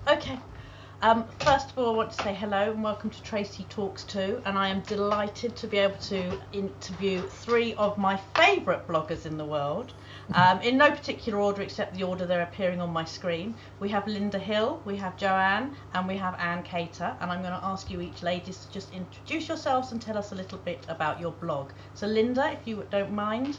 Okay. First of all, I want to say hello and welcome to Tracy Talks To, and I am delighted to be able to interview three of my favourite bloggers in the world, in no particular order except the order they're appearing on my screen. We have Linda Hill, we have Joanne, and we have Anne Cater, and I'm going to ask you each ladies to just introduce yourselves and tell us a little bit about your blog. So Linda, if you don't mind.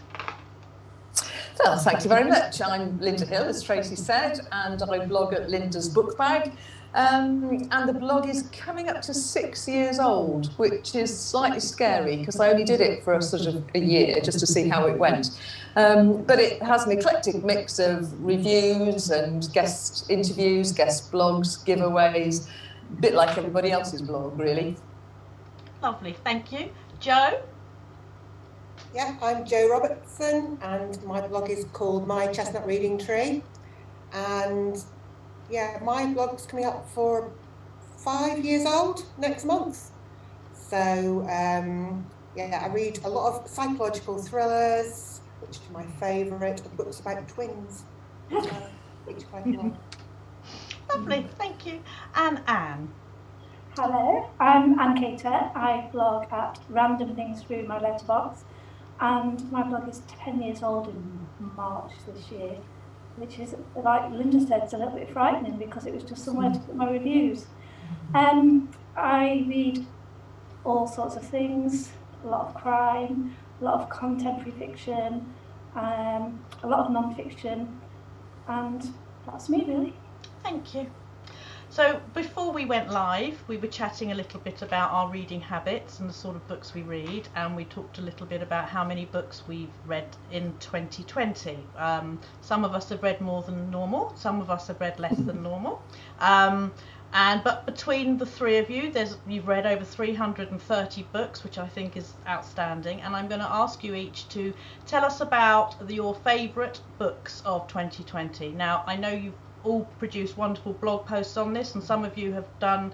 Well, thank you very much. I'm Linda Hill, as Tracy said, and I blog at Linda's Book Bag. And the blog is coming up to 6 years old, which is slightly scary because I only did it for a year just to see how it went. But it has an eclectic mix of reviews and guest interviews, guest blogs, giveaways, a bit like everybody else's blog, really. Lovely, thank you. Jo? Yeah, I'm Jo Robertson, and my blog is called My Chestnut Reading Tree. And yeah, my blog's coming up for 5 years old next month. So yeah, I read a lot of psychological thrillers, which are my favourite, and books about twins, which I like. Lovely, thank you. And Anne? Hello, I'm Anne Cater. I blog at Random Things through my Letterbox, and my blog is 10 years old in March this year, which is, like Linda said, it's a little bit frightening because it was just somewhere to put my reviews. I read all sorts of things, a lot of crime, a lot of contemporary fiction, a lot of non-fiction, and that's me really. Thank you. So before we went live, we were chatting a little bit about our reading habits and the sort of books we read, and we talked a little bit about how many books we've read in 2020. Some of us have read more than normal, some of us have read less than normal. But between the three of you, you've read over 330 books, which I think is outstanding. And I'm going to ask you each to tell us about your favourite books of 2020. Now, I know you've all produced wonderful blog posts on this, and some of you have done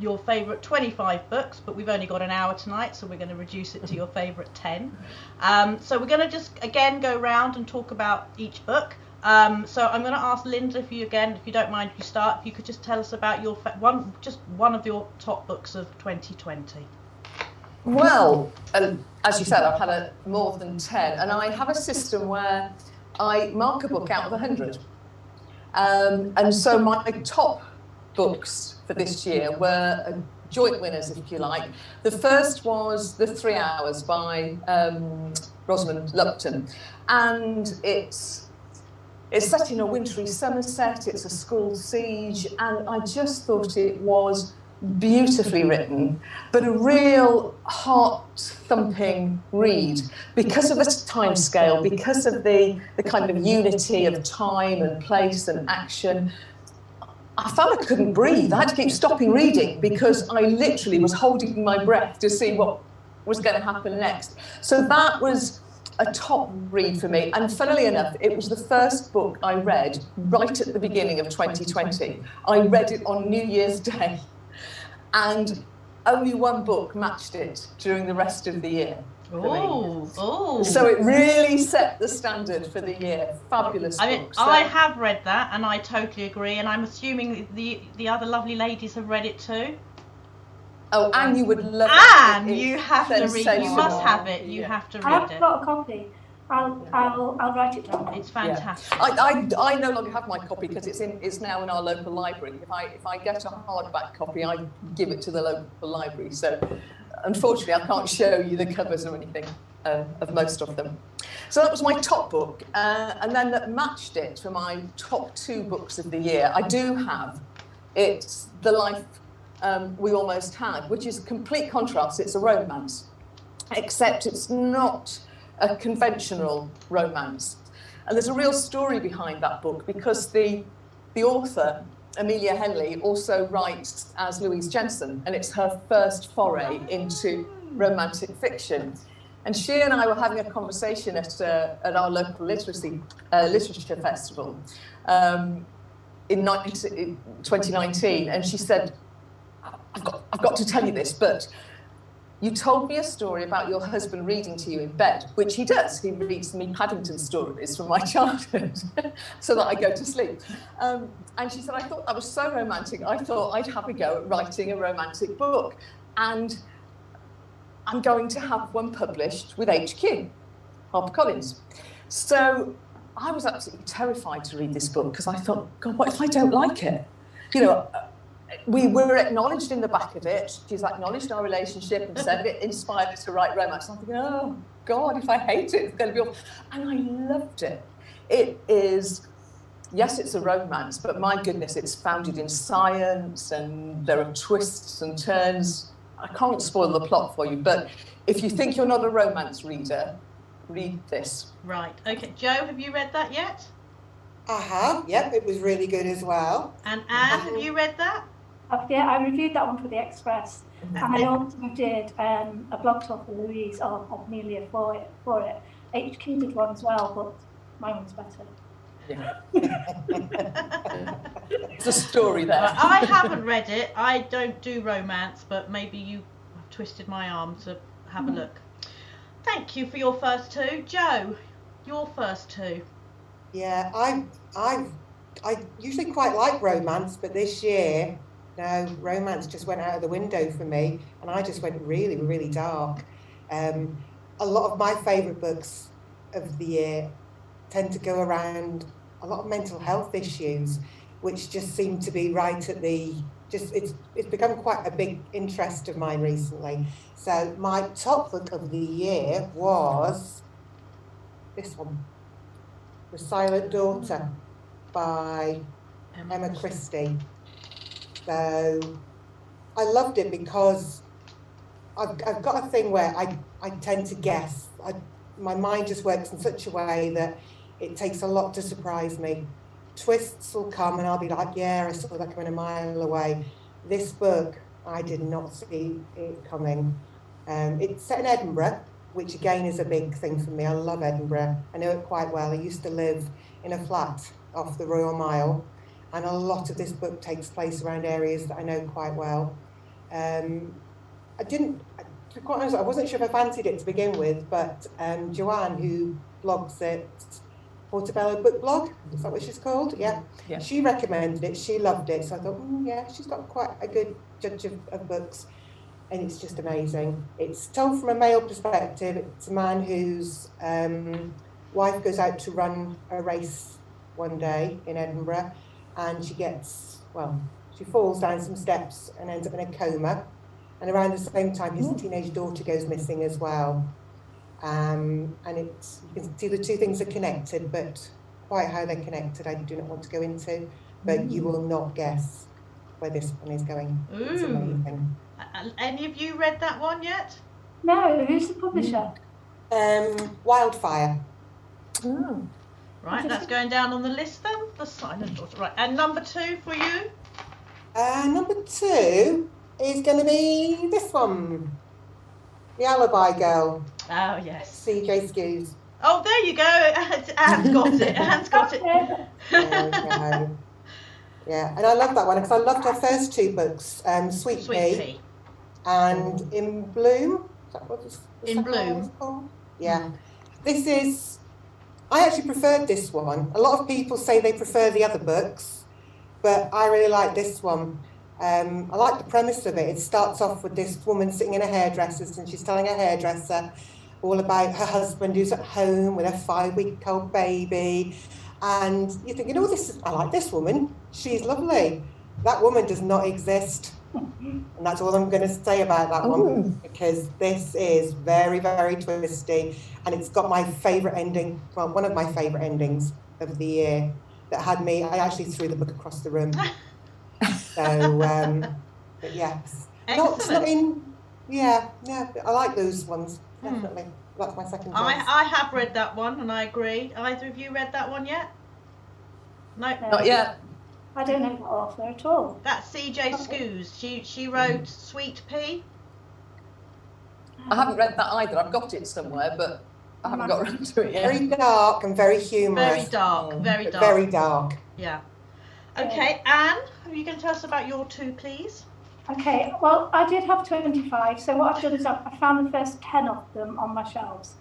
your favourite 25 books, but we've only got an hour tonight, so we're going to reduce it to your favourite 10. So we're going to just again go round and talk about each book. So I'm going to ask Linda, if you don't mind, if you start, if you could just tell us about your one of your top books of 2020. Well, as you said, I've had more than 10, and I have a system where I mark a book out of 100. And so my top books for this year were joint winners, if you like. The first was The 3 Hours by Rosamund Lupton, and it's set in a wintry Somerset. It's a school siege, and I just thought it was beautifully written, but a real heart-thumping read because of the time scale, because of the kind of unity of time and place and action. I felt I couldn't breathe. I had to keep stopping reading because I literally was holding my breath to see what was going to happen next. So that was a top read for me, and funnily enough, it was the first book I read right at the beginning of 2020. I read it on New Year's Day, and only one book matched it during the rest of the year. Oh! So it really set the standard for the year. Fabulous book. So, I have read that, and I totally agree, and I'm assuming the other lovely ladies have read it too. Oh, Anne, you would love it. Anne, you have to read it. You must have it. You have to read it. I've got a copy. I'll write it down. It's fantastic. Yeah. I no longer have my copy because it's now in our local library. If I get a hardback copy, I give it to the local library. So unfortunately, I can't show you the covers or anything of most of them. So that was my top book, and then that matched it for my top 2 books of the year. I do have it's The Life We Almost Had, which is a complete contrast. It's a romance, except it's not a conventional romance. And there's a real story behind that book because the author, Amelia Henley, also writes as Louise Jensen, and it's her first foray into romantic fiction. And she and I were having a conversation at our local literature festival in 2019, and she said, I've got to tell you this, but you told me a story about your husband reading to you in bed, which he does. He reads me Paddington stories from my childhood so that I go to sleep. And she said, I thought that was so romantic. I thought I'd have a go at writing a romantic book. And I'm going to have one published with HQ, HarperCollins. So I was absolutely terrified to read this book because I thought, God, what if I don't like it? You know, we were acknowledged in the back of it. She's acknowledged our relationship and said it inspired her to write romance. And I'm thinking, oh, God, if I hate it, it's going to be awful. And I loved it. It is, yes, it's a romance, but my goodness, it's founded in science and there are twists and turns. I can't spoil the plot for you, but if you think you're not a romance reader, read this. Right. Okay. Jo, have you read that yet? I have. Yep, it was really good as well. And Anne, have you read that? Yeah, I reviewed that one for the Express, and I also did a blog talk with Louise of Amelia for it. HQ did one as well, but my one's better. Yeah. It's a story there. I haven't read it. I don't do romance, but maybe you have twisted my arm to have a look. Thank you for your first two. Jo, your first two. Yeah, I usually quite like romance, but this year, no, romance just went out of the window for me, and I just went really, really dark. A lot of my favourite books of the year tend to go around a lot of mental health issues, which just seem to be right at the, it's become quite a big interest of mine recently. So my top book of the year was this one, The Silent Daughter by Emma Christie. So I loved it because I've got a thing where I tend to guess. My mind just works in such a way that it takes a lot to surprise me. Twists will come and I'll be like, yeah, I saw that coming a mile away. This book, I did not see it coming. It's set in Edinburgh, which again is a big thing for me. I love Edinburgh. I know it quite well. I used to live in a flat off the Royal Mile, and a lot of this book takes place around areas that I know quite well. To be quite honest, I wasn't sure if I fancied it to begin with, but Joanne, who blogs at Portobello Book Blog, is that what she's called? Yeah. She recommended it, she loved it, so I thought, yeah, she's got quite a good judge of books, and it's just amazing. It's told from a male perspective. It's a man whose wife goes out to run a race one day in Edinburgh, and she falls down some steps and ends up in a coma. And around the same time, his teenage daughter goes missing as well. And you can see the two things are connected, but quite how they're connected, I do not want to go into. But you will not guess where this one is going. It's amazing. Any of you read that one yet? No, who's the publisher? Wildfire. Oh. Right, that's going down on the list then. The Silent Daughter. Right, and number two for you? Number two is going to be this one, The Alibi Girl. Oh, yes. CJ Skews. Oh, there you go. Anne's got it. Anne's got it. Okay. Yeah, and I love that one because I loved her first two books, Sweet Pea and In Bloom. Is that what the In Bloom. one was called? Yeah. I actually preferred this one. A lot of people say they prefer the other books, but I really like this one. I like the premise of it. It starts off with this woman sitting in a hairdresser's, and she's telling her hairdresser all about her husband who's at home with a 5-week-old baby. And you think, I like this woman. She's lovely. That woman does not exist. And that's all I'm going to say about that one, because this is very, very twisty. And it's got my favourite ending, well, one of my favourite endings of the year that had me, I actually threw the book across the room. So, but yes. I like those ones, definitely. That's my second choice. I have read that one, and I agree. Either of you read that one yet? No. Not yet. I don't know the author at all. That's CJ Skews. She wrote Sweet Pea. I haven't read that either. I've got it somewhere, but I haven't got around to it yet. Very dark and very humorous. Very dark, very dark. Very dark. Yeah. Okay, Anne, are you going to tell us about your two, please? Okay, well, I did have 25, so what I've done is I found the first 10 of them on my shelves.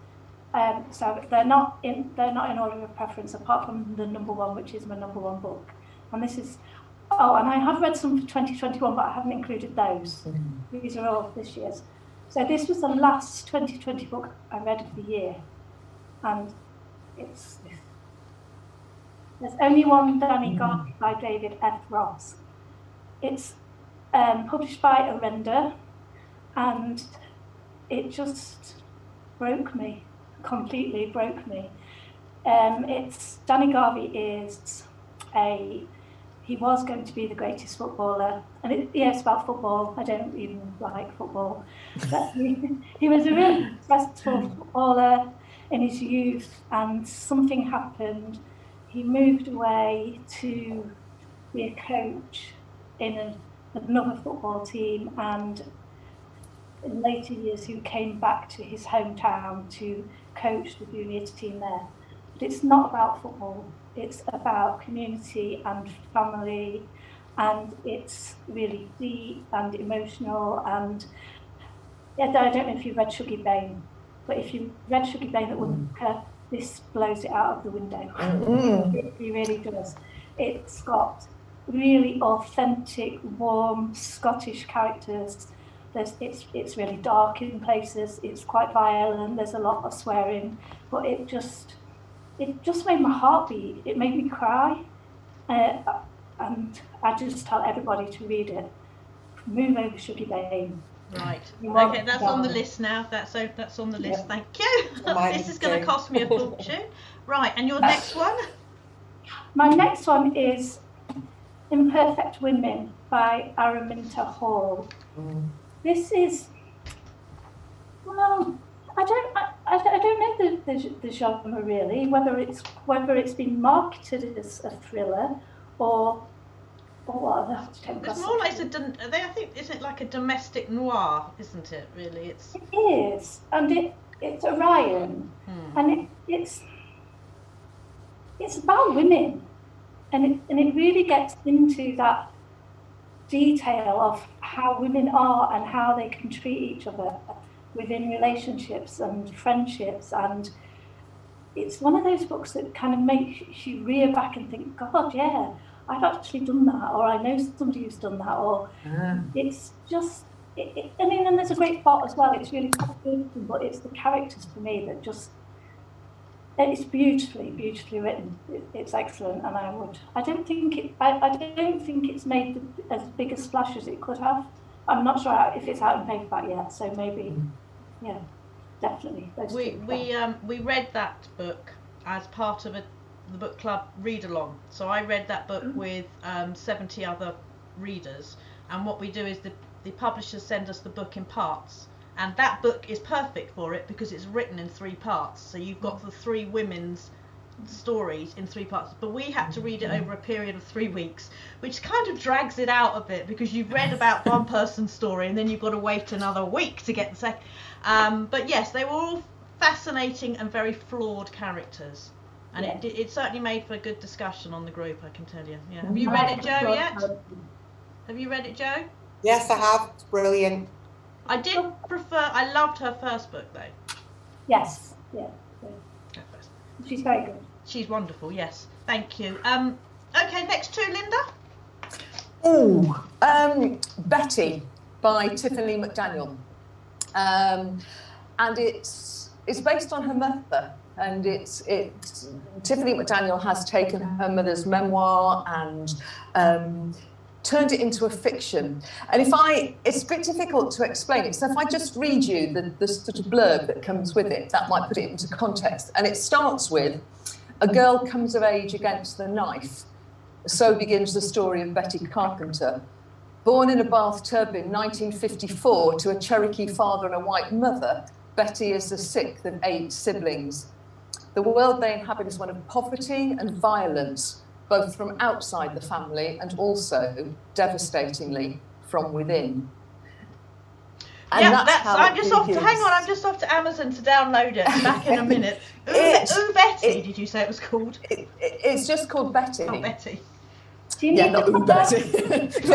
So they're not in order of preference, apart from the number one, which is my number one book. And this is, and I have read some for 2021, but I haven't included those. These are all this year's. So this was the last 2020 book I read of the year, and there's only one, Danny Garvey by David F. Ross. It's published by Arenda, and it just completely broke me. Danny Garvey he was going to be the greatest footballer, and it's about football. I don't even like football, but he was a really successful footballer in his youth, and something happened. He moved away to be a coach in another football team, and in later years he came back to his hometown to coach the junior team there. But it's not about football, it's about community and family, and it's really deep and emotional. And I don't know if you've read Shuggie Bain, but if you read Shuggie Bain at Woodpecker, this blows it out of the window. It really does. It's got really authentic, warm Scottish characters. It's really dark in places. It's quite violent. There's a lot of swearing, but it just made my heart beat. It made me cry, and I just tell everybody to read it. Move over Shuggie Bain. Right. Okay, that's on the list now. That's on the list. Thank you. This is going to cost me a fortune. Right, and your next one? My next one is Imperfect Women by Araminta Hall. This is, well, I don't know the genre really, whether it's been marketed as a thriller or what. It's more like I think, isn't it like a domestic noir, isn't it? Really, It is, and it's Orion, and it's about women, and it really gets into that detail of how women are and how they can treat each other within relationships and friendships. And it's one of those books that kind of makes you rear back and think, God, yeah, I've actually done that, or I know somebody who's done that, or it's just, and there's a great plot as well. It's really good, but it's the characters for me that just, it's beautifully written. It's excellent, and I don't think it's made as big a splash as it could have. I'm not sure if it's out in paperback yet, so maybe, yeah, definitely. We read that book as part of the book club read along. So I read that book with 70 other readers, and what we do is the publishers send us the book in parts. And that book is perfect for it because it's written in 3 parts. So you've got the 3 women's stories in 3 parts. But we had to read it over a period of 3 weeks, which kind of drags it out a bit because you've read about one person's story and then you've got to wait another week to get the second. But yes, they were all fascinating and very flawed characters. And it certainly made for a good discussion on the group, I can tell you. Yeah. Have you read it, Jo, yet? Have you read it, Jo? Yes, I have. It's brilliant. I loved her first book though. Yes, yeah. She's very good. She's wonderful, yes. Thank you. Okay, next two, Linda. Betty by Tiffany McDaniel. And it's based on her mother. And Tiffany McDaniel has taken her mother's memoir and turned it into a fiction. And it's a bit difficult to explain it. So if I just read you the sort of blurb that comes with it, that might put it into context. And it starts with, a girl comes of age against the knife. So begins the story of Betty Carpenter. Born in a Bath tub in 1954 to a Cherokee father and a white mother, Betty is the 6th of 8 siblings. The world they inhabit is one of poverty and violence, both from outside the family and also, devastatingly, from within. And yeah, I'm just off to Amazon to download it. Back in a minute. Betty, did you say it was called? It's just called Betty. Oh, Betty. Do you Yeah, need not the cover? Ubetty.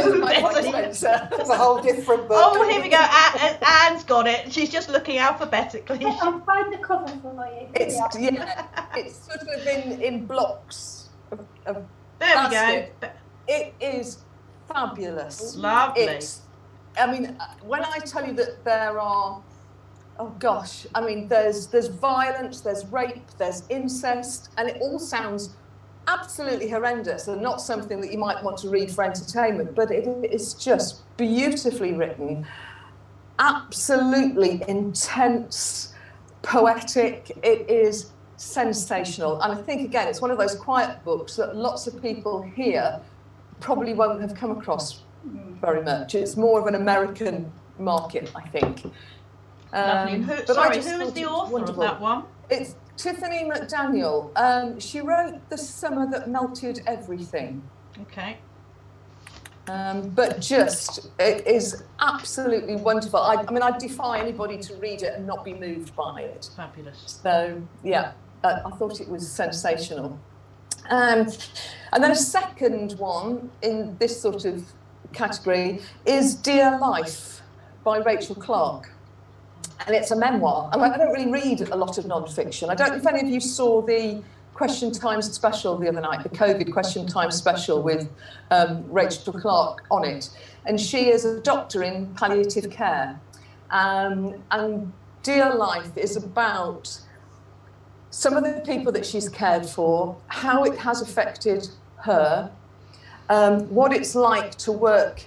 That's a whole different book. Oh, here we go. Anne's got it. She's just looking alphabetically. I'll find the cover for you. It's it's sort of in blocks of There plastic. we go. It is fabulous. Lovely. I mean, when I tell you that there are, oh gosh, I mean, there's violence, there's rape, there's incest, and it all sounds absolutely horrendous and not something that you might want to read for entertainment, but it is just beautifully written, absolutely intense, poetic. It is sensational. And I think, again, it's one of those quiet books that lots of people here probably won't have come across very much. It's more of an American market, I think. Lovely. And who is the author of that one? It's Tiffany McDaniel. She wrote The Summer That Melted Everything. Okay. But just, it is absolutely wonderful. I mean, I defy anybody to read it and not be moved by it. Fabulous. So, yeah, I thought it was sensational. And then a second one in this sort of category is Dear Life by Rachel Clark. And it's a memoir. And I don't really read a lot of non-fiction. I don't know if any of you saw the Question Time special the other night, the COVID Question Time special with Rachel Clark on it. And she is a doctor in palliative care. And Dear Life is about some of the people that she's cared for, how it has affected her, what it's like to work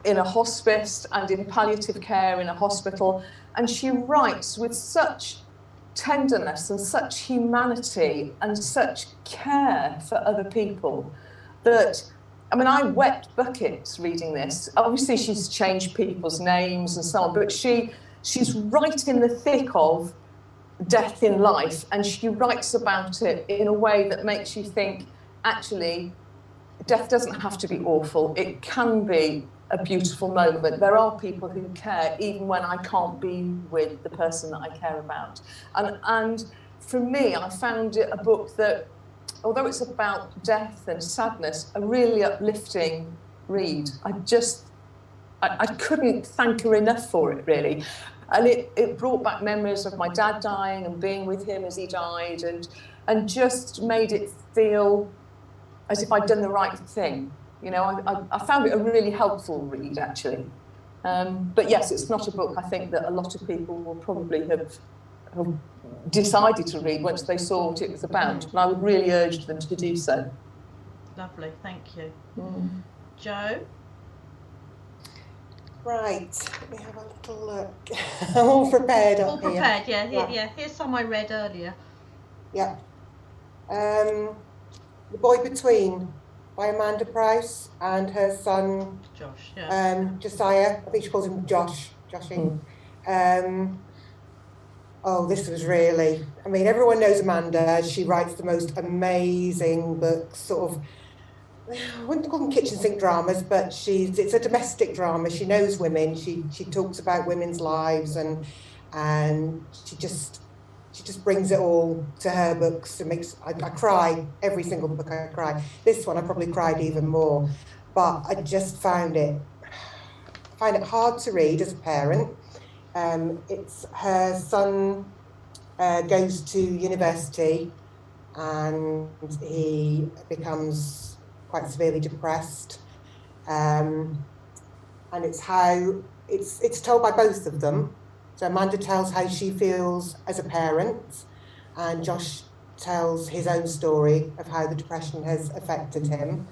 in a hospice and in palliative care in a hospital. And she writes with such tenderness and such humanity and such care for other people that, I mean, I wept buckets reading this. Obviously, she's changed people's names and so on, but she's right in the thick of death in life, and she writes about it in a way that makes you think, actually, death doesn't have to be awful. It can be a beautiful moment. There are people who care even when I can't be with the person that I care about. And for me, I found it a book that, although it's about death and sadness, a really uplifting read. I couldn't thank her enough for it, really. And it brought back memories of my dad dying and being with him as he died, and just made it feel as if I'd done the right thing. You know, I found it a really helpful read, actually. But yes, it's not a book I think that a lot of people will probably have decided to read once they saw what it was about. And I would really urge them to do so. Lovely, thank you. Jo? Right, let me have a little look. I'm all prepared up here. All prepared, yeah. Here's some I read earlier. Yeah. The Boy Between by Amanda Price and her son Josh, yeah. Josiah. I think she calls him Joshy. Oh, this was really, I mean, everyone knows Amanda. She writes the most amazing books, sort of, I wouldn't call them kitchen sink dramas, but it's a domestic drama. She knows women. She talks about women's lives, and she just brings it all to her books. It makes I cry every single book. I cry. This one I probably cried even more, but I just find it hard to read as a parent. It's her son goes to university, and he becomes quite severely depressed, and it's told by both of them. So Amanda tells how she feels as a parent, and Josh tells his own story of how the depression has affected him.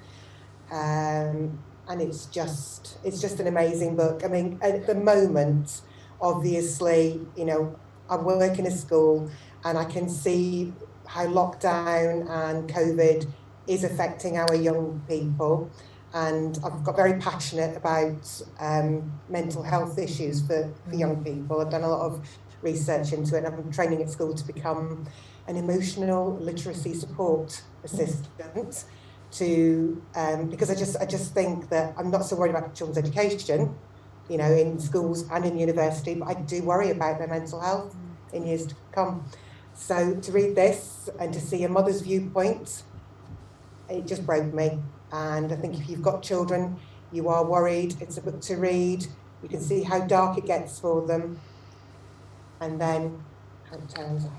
And it's just an amazing book. I mean, at the moment, obviously, you know, I work in a school, and I can see how lockdown and COVID is affecting our young people. And I've got very passionate about mental health issues for young people. I've done a lot of research into it. I'm training at school to become an emotional literacy support assistant because I just think that I'm not so worried about children's education, you know, in schools and in university, but I do worry about their mental health in years to come. So to read this and to see a mother's viewpoint, it just broke me. And I think if you've got children, you are worried, it's a book to read. You can see how dark it gets for them. And then how it turns out.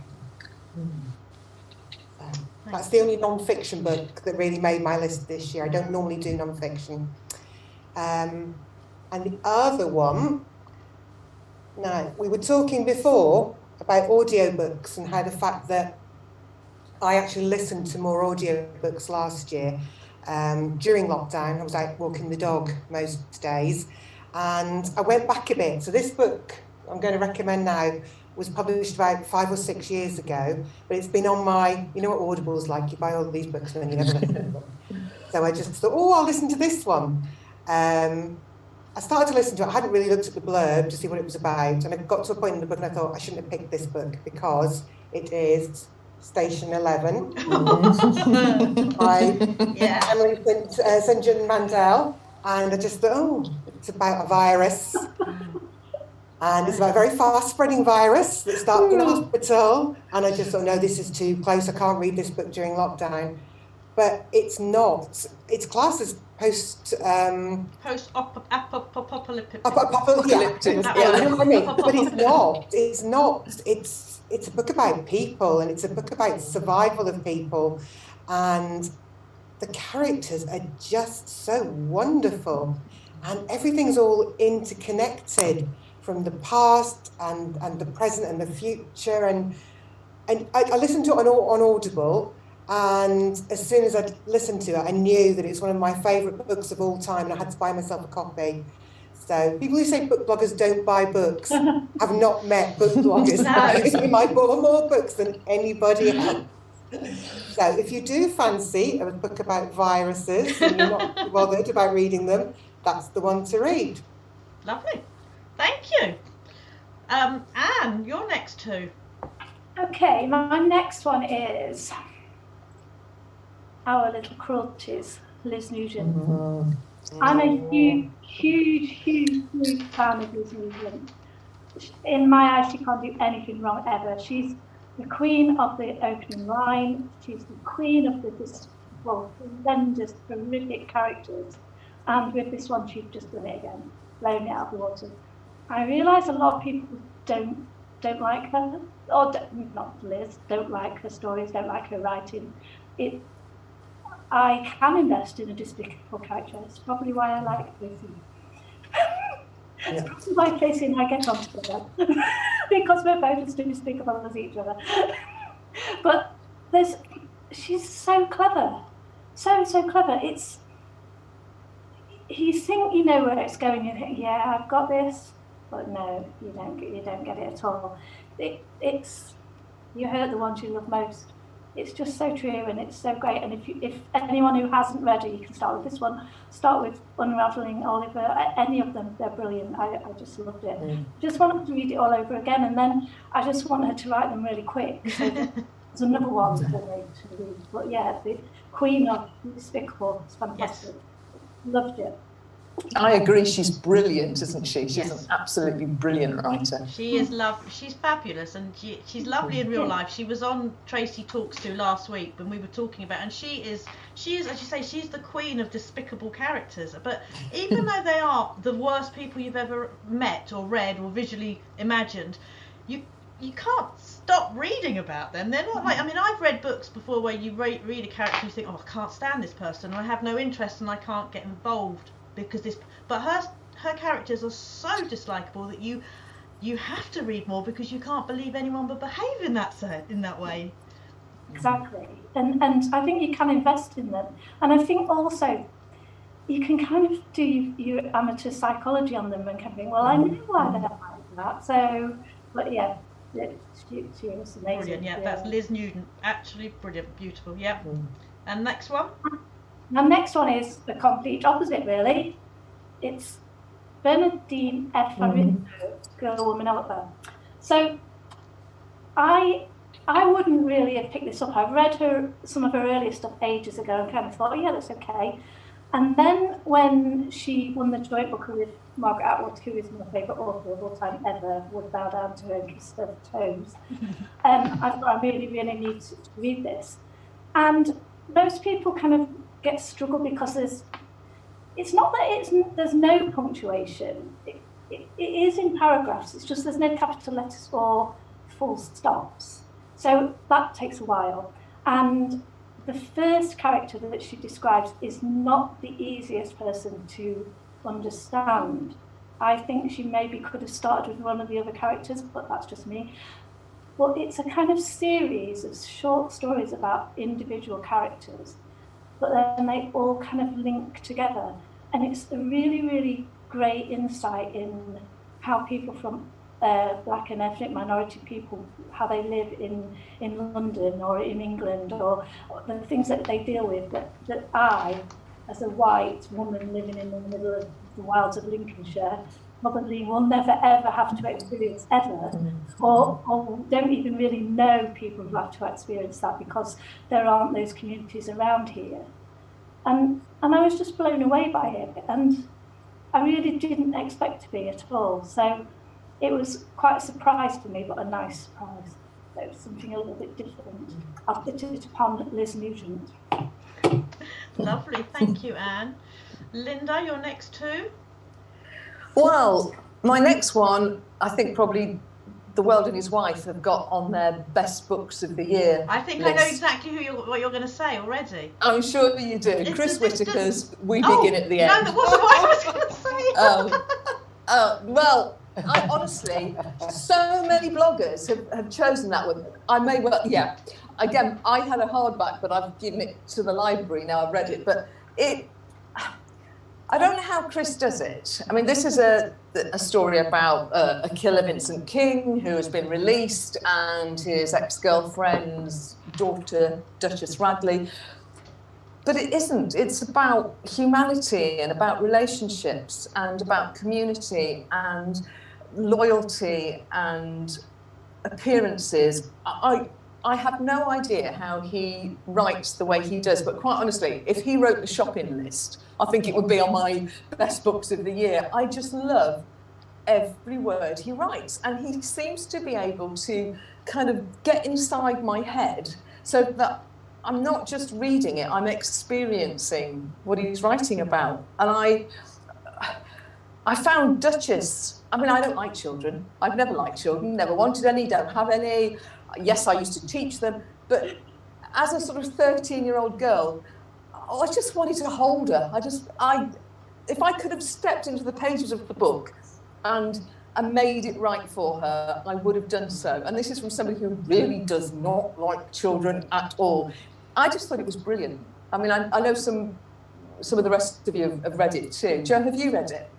So that's the only non-fiction book that really made my list this year. I don't normally do non-fiction. And the other one, now, we were talking before about audiobooks and how the fact that I actually listened to more audiobooks last year. During lockdown, I was out walking the dog most days, and I went back a bit. So this book I'm going to recommend now was published about 5 or 6 years ago, but it's been on my, you know what Audible's like, you buy all these books and then you never listen to them. So I just thought, oh, I'll listen to this one. I started to listen to it. I hadn't really looked at the blurb to see what it was about, and I got to a point in the book and I thought I shouldn't have picked this book because it is Station 11 by Emily St. John Mandel, and I just thought, oh, it's about a virus, and it's about a very fast-spreading virus that starts in a hospital, and I just thought, no, this is too close. I can't read this book during lockdown. But it's not. It's classed as post-apocalyptic. Yeah, you know what I mean? But it's not. It's not. It's a book about people, and it's a book about survival of people, and the characters are just so wonderful, and everything's all interconnected from the past and the present and the future, and I listened to it on Audible. And as soon as I'd listened to it, I knew that it's one of my favourite books of all time, and I had to buy myself a copy. So people who say book bloggers don't buy books have not met book bloggers. They might buy more books than anybody else. So if you do fancy a book about viruses and you're not bothered about reading them, that's the one to read. Lovely. Thank you. Anne, your next two. Okay, my next one is Our Little Cruelties, Liz Nugent. I'm a huge fan of Liz Nugent. In my eyes, she can't do anything wrong ever. She's the queen of the opening line. She's the queen of the horrendous, horrific characters. And with this one, she's just done it again, blown it out of the water. I realise a lot of people don't like her, or not Liz, don't like her stories, don't like her writing. I can invest in a despicable character. It's probably why I like Tracy. It's probably why Tracy and I get on together. Because we're both as despicable as each other. But she's so clever. So clever. You think you know where it's going, you think, yeah, I've got this. But no, you don't get it at all. It's you hurt the ones you love most. It's just so true, and it's so great. And if anyone who hasn't read it, you can start with this one. Start with Unraveling Oliver. Any of them, they're brilliant. I just loved it. Just wanted to read it all over again, and then I just want her to write them really quick. So there's another one for me to read. But yeah, the Queen of Despicable. It's fantastic. Yes. Loved it. I agree. She's brilliant, isn't she? She's an absolutely brilliant writer. She is lovely. She's fabulous, and she's lovely in real life. She was on Tracy Talks To last week when we were talking about, and she is, as you say, she's the queen of despicable characters. But even though they are the worst people you've ever met or read or visually imagined, you can't stop reading about them. They're not like, I mean, I've read books before where you read a character and you think, oh, I can't stand this person, and I have no interest and I can't get involved. But her characters are so dislikable that you have to read more because you can't believe anyone would behave in that way. Exactly, and I think you can invest in them, and I think also you can kind of do your amateur psychology on them and kind of think, well, I know why they're like that. So, but yeah, she was amazing. Brilliant, yeah. That's Liz Nugent, actually brilliant, beautiful, yeah. And next one. The next one is the complete opposite, really. It's Bernadine F. Girl, Woman, Elephant. So I wouldn't really have picked this up. I've read some of her earlier stuff ages ago and kind of thought, oh, yeah, that's okay. And then when she won the joint booker with Margaret Atwood, who is my favourite author of all time ever, would bow down to her and kiss her toes, I thought I really, really need to read this. And most people kind of get struggle because it's not that there's no punctuation. It is in paragraphs. It's just there's no capital letters or full stops. So that takes a while. And the first character that she describes is not the easiest person to understand. I think she maybe could have started with one of the other characters, but that's just me. But it's a kind of series of short stories about individual characters, but then they all kind of link together. And it's a really, really great insight in how people from black and ethnic minority people, how they live in London or in England, or the things that they deal with that I, as a white woman living in the middle of the wilds of Lincolnshire, probably will never ever have to experience ever, or don't even really know people who have to experience that because there aren't those communities around here. And I was just blown away by it, and I really didn't expect to be at all. So it was quite a surprise to me, but a nice surprise. It was something a little bit different. I've put it upon Liz Nugent. Lovely, thank you, Anne. Linda, your next two? Well, my next one, I think probably The World and His Wife have got on their best books of the year. I think list. I know exactly what you're going to say already. I'm sure you do. Chris Whittaker's We Oh, Begin at the End. No, that wasn't what I was going to say. Well, I honestly, so many bloggers have chosen that one. I may well, yeah. Again, I had a hardback, but I've given it to the library now. I've read it, but I don't know how Chris does it. I mean, this is a story about a killer Vincent King who has been released, and his ex-girlfriend's daughter, Duchess Radley. But it isn't. It's about humanity and about relationships and about community and loyalty and appearances. I have no idea how he writes the way he does, but quite honestly, if he wrote the shopping list, I think it would be on my best books of the year. I just love every word he writes, and he seems to be able to kind of get inside my head so that I'm not just reading it, I'm experiencing what he's writing about. And I found Duchess, I mean, I don't like children. I've never liked children, never wanted any, don't have any. Yes, I used to teach them, but as a sort of 13-year-old girl, I just wanted to hold her. If I could have stepped into the pages of the book and made it right for her, I would have done so. And this is from somebody who really does not like children at all. I just thought it was brilliant. I mean, I know some of the rest of you have read it too. Jo, have you read it?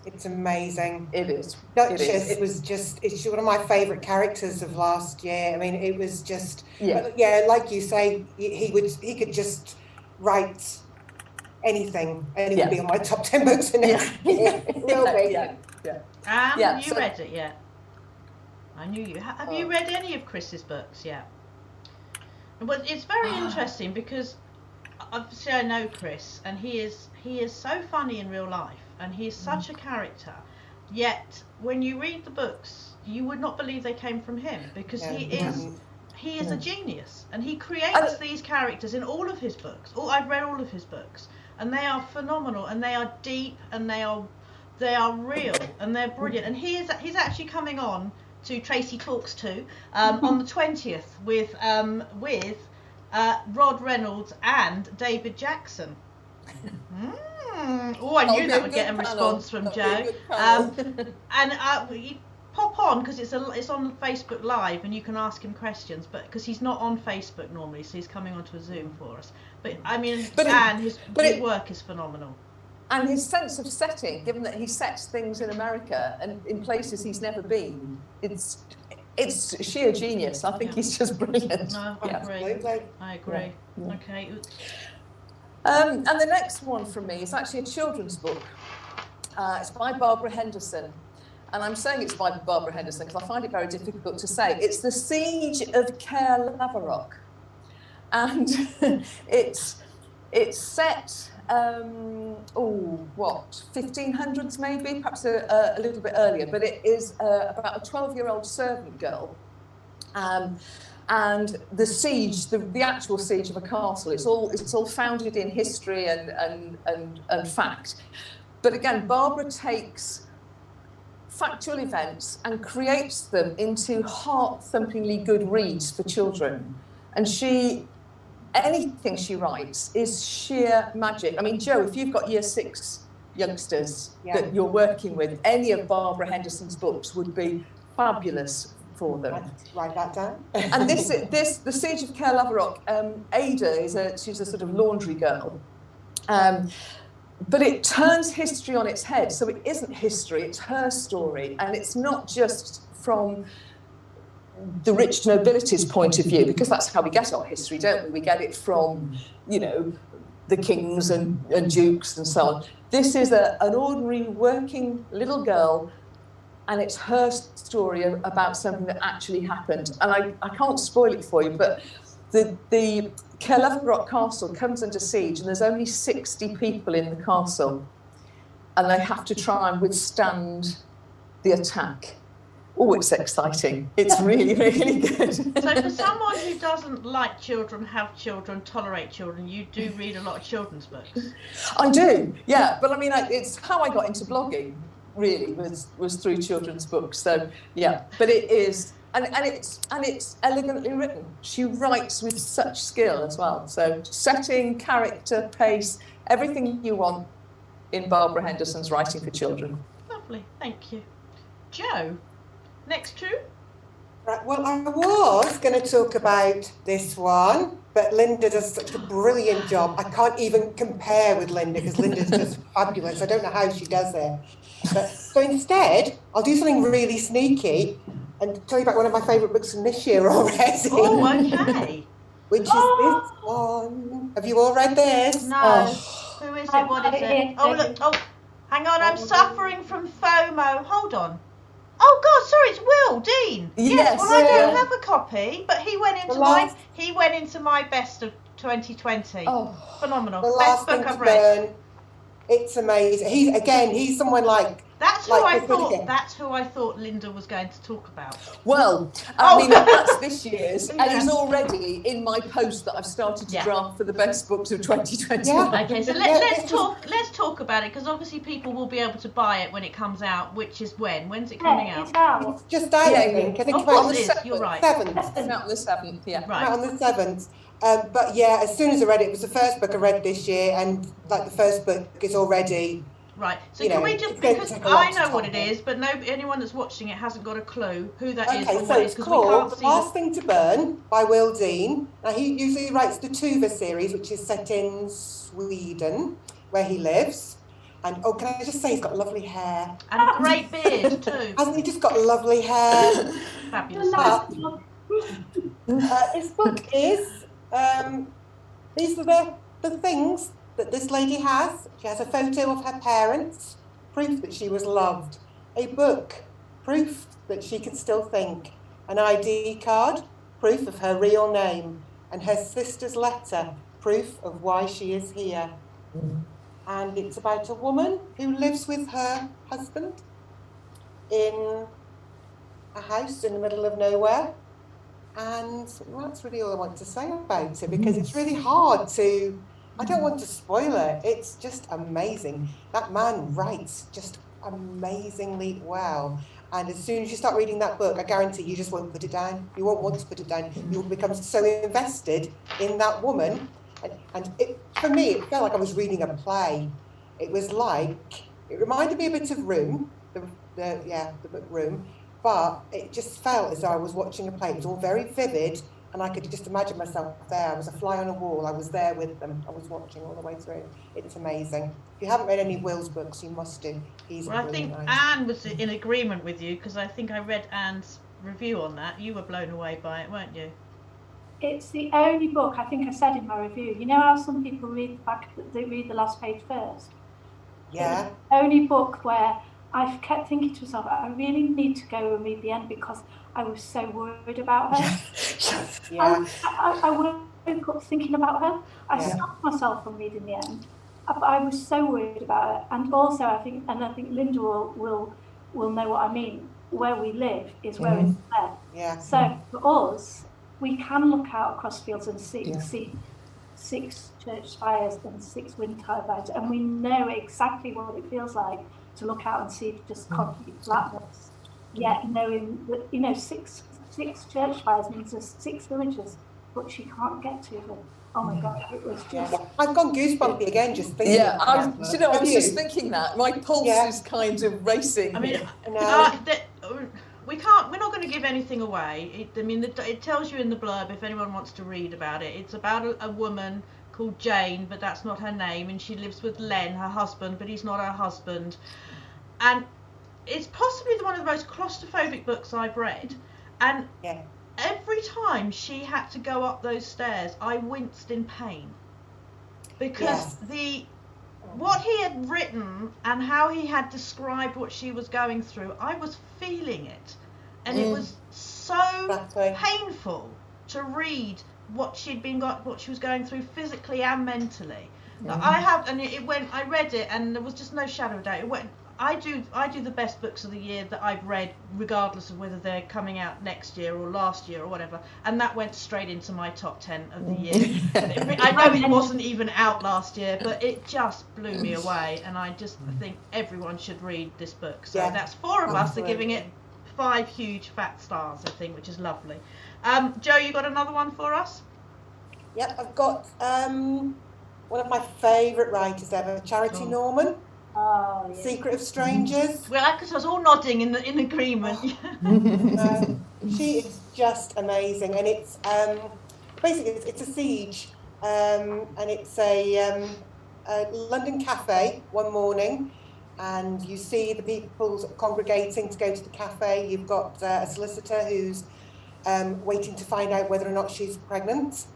It's amazing. It is. Duchess, it's one of my favourite characters of last year. I mean, it was just, yeah, like you say, he could just write anything, and it would be on my top 10 books in it. You read it yet? I knew you. Have you read any of Chris's books yet? Well, it's very interesting because obviously I know Chris, and he is so funny in real life, and he is such a character. Yet when you read the books, you would not believe they came from him, because he is a genius, and he creates these characters in all of his books. I've read all of his books, and they are phenomenal, and they are deep, and they are real, and they're brilliant. And he's actually coming on to Tracy Talks To on the 20th with Rod Reynolds and David Jackson. I knew that would get a response from Jo. And pop on, because it's on Facebook Live, and you can ask him questions. But because he's not on Facebook normally, so he's coming onto a Zoom for us. But I mean, his work is phenomenal. And his sense of setting, given that he sets things in America and in places he's never been, it's sheer genius. I think he's just brilliant. No, I agree. Yeah. Okay. And the next one from me is actually a children's book. It's by Barbara Henderson. And I'm saying it's by Barbara Henderson because I find it very difficult to say. It's The Siege of Caer Laverock. And it's set, 1500s maybe, perhaps a little bit earlier. But it is about a 12-year-old servant girl and the siege, the actual siege of a castle, it's all founded in history and fact. But again, Barbara takes factual events and creates them into heart-thumpingly good reads for children. And anything she writes is sheer magic. I mean, Jo, if you've got year 6 youngsters that you're working with, any of Barbara Henderson's books would be fabulous for them. Write that down. And the Siege of Caer-Laverock, Ada she's a sort of laundry girl. But it turns history on its head. So it isn't history, it's her story. And it's not just from the rich nobility's point of view, because that's how we get our history, don't we? We get it from, you know, the kings and dukes and so on. This is an ordinary working little girl, and it's her story about something that actually happened. And I can't spoil it for you, but the Caer-Laverock castle comes under siege, and there's only 60 people in the castle, and they have to try and withstand the attack. Oh, it's exciting. It's really, really good. So for someone who doesn't like children, have children, tolerate children, you do read a lot of children's books? I do, yeah. But I mean, it's how I got into blogging, really, was through children's books. So, yeah. But it is, and it's elegantly written. She writes with such skill as well. So setting, character, pace, everything you want in Barbara Henderson's writing for children. Lovely, thank you. Jo? Next two? Right, well, I was going to talk about this one, but Linda does such a brilliant job. I can't even compare with Linda because Linda's just fabulous. I don't know how she does it. But, so instead, I'll do something really sneaky and tell you about one of my favourite books from this year already. Oh, okay. Which is this one. Have you all read this? No. Oh. Who is it? What is it? Oh, look. Oh, hang on. I'm suffering from FOMO. Hold on. Oh God, sorry, it's Will Dean. Yes, well, I don't have a copy, but he went into my best of 2020. Oh, phenomenal. The Best book I've read. It's amazing. He's someone like. That's who I thought Linda was going to talk about. Well, I mean that's this year's, and he's already in my post that I've started to draft for the best books of 2020. Yeah. Okay, so let's talk about it, because obviously people will be able to buy it when it comes out, which is when? When's it coming out? It's just out, I think. I think of course it is. You're right. 7th. It's out on the 7th. Yeah. Right. Out on the 7th. But yeah, as soon as I read it, it was the first book I read this year, and like the first book is already. Right, so can we just, because I know what it is, but anyone that's watching it hasn't got a clue who that is or what it is, because we can't see. The Last Thing to Burn by Will Dean. Now, he usually writes the Tuva series, which is set in Sweden, where he lives. And, oh, can I just say, he's got lovely hair. And a great beard, too. Hasn't he just got lovely hair? Fabulous. This book is, these are the things that this lady has. She has a photo of her parents, proof that she was loved. A book, proof that she can still think. An ID card, proof of her real name. And her sister's letter, proof of why she is here. And it's about a woman who lives with her husband in a house in the middle of nowhere. And that's really all I want to say about it, because it's really hard to... I don't want to spoil it. It's just amazing. That man writes just amazingly well. And as soon as you start reading that book, I guarantee you just won't put it down. You won't want to put it down. You'll become so invested in that woman. And for me, it felt like I was reading a play. It was like, it reminded me a bit of Room, the book Room, but it just felt as though I was watching a play. It was all very vivid. And I could just imagine myself there. I was a fly on a wall. I was there with them. I was watching all the way through. It's amazing. If you haven't read any Will's books, you must do. I think Anne was in agreement with you, because I think I read Anne's review on that. You were blown away by it, weren't you? It's the only book, I think I said in my review, you know how some people read the last page first? Yeah. It's the only book where I kept thinking to myself, I really need to go and read the end, because I was so worried about her. Yeah. I woke up thinking about her. I stopped myself from reading the end. I was so worried about her. And also, I think Linda will know what I mean. Where we live is where it's there. Yeah. So for us, we can look out across fields and see Yeah. see 6 church spires and 6 wind turbines, and we know exactly what it feels like to look out and see just concrete flatness. Yet knowing that, you know, six church spires means there's 6 villages, but she can't get to them. Oh my God, it was just... Yeah. I've gone goosebumpy again just thinking Yeah, I about was, that. you know, I was Have just you? thinking that. My pulse Yeah. is kind of racing. I mean, here. we can't. We're not going to give anything away. It tells you in the blurb if anyone wants to read about it. It's about a woman called Jane, but that's not her name, and she lives with Len, her husband, but he's not her husband. And it's possibly one of the most claustrophobic books I've read. And Yeah. every time she had to go up those stairs, I winced in pain, because what he had written and how he had described what she was going through, I was feeling it, and it was so painful to read what she was going through physically and mentally. I read it, and there was just no shadow of doubt. It went. I do the best books of the year that I've read, regardless of whether they're coming out next year or last year or whatever, and that went straight into my top 10 of the year. I know it wasn't even out last year, but it just blew me away, and I think everyone should read this book. So that's 4 of us are giving it 5 huge fat stars, I think, which is lovely. Jo, you got another one for us? Yep, I've got one of my favourite writers ever, Charity Norman. Oh, yeah. Secret of Strangers. Well, because I was all nodding in agreement. She is just amazing, and it's basically it's a siege, and it's a London cafe one morning, and you see the people congregating to go to the cafe. You've got a solicitor who's waiting to find out whether or not she's pregnant.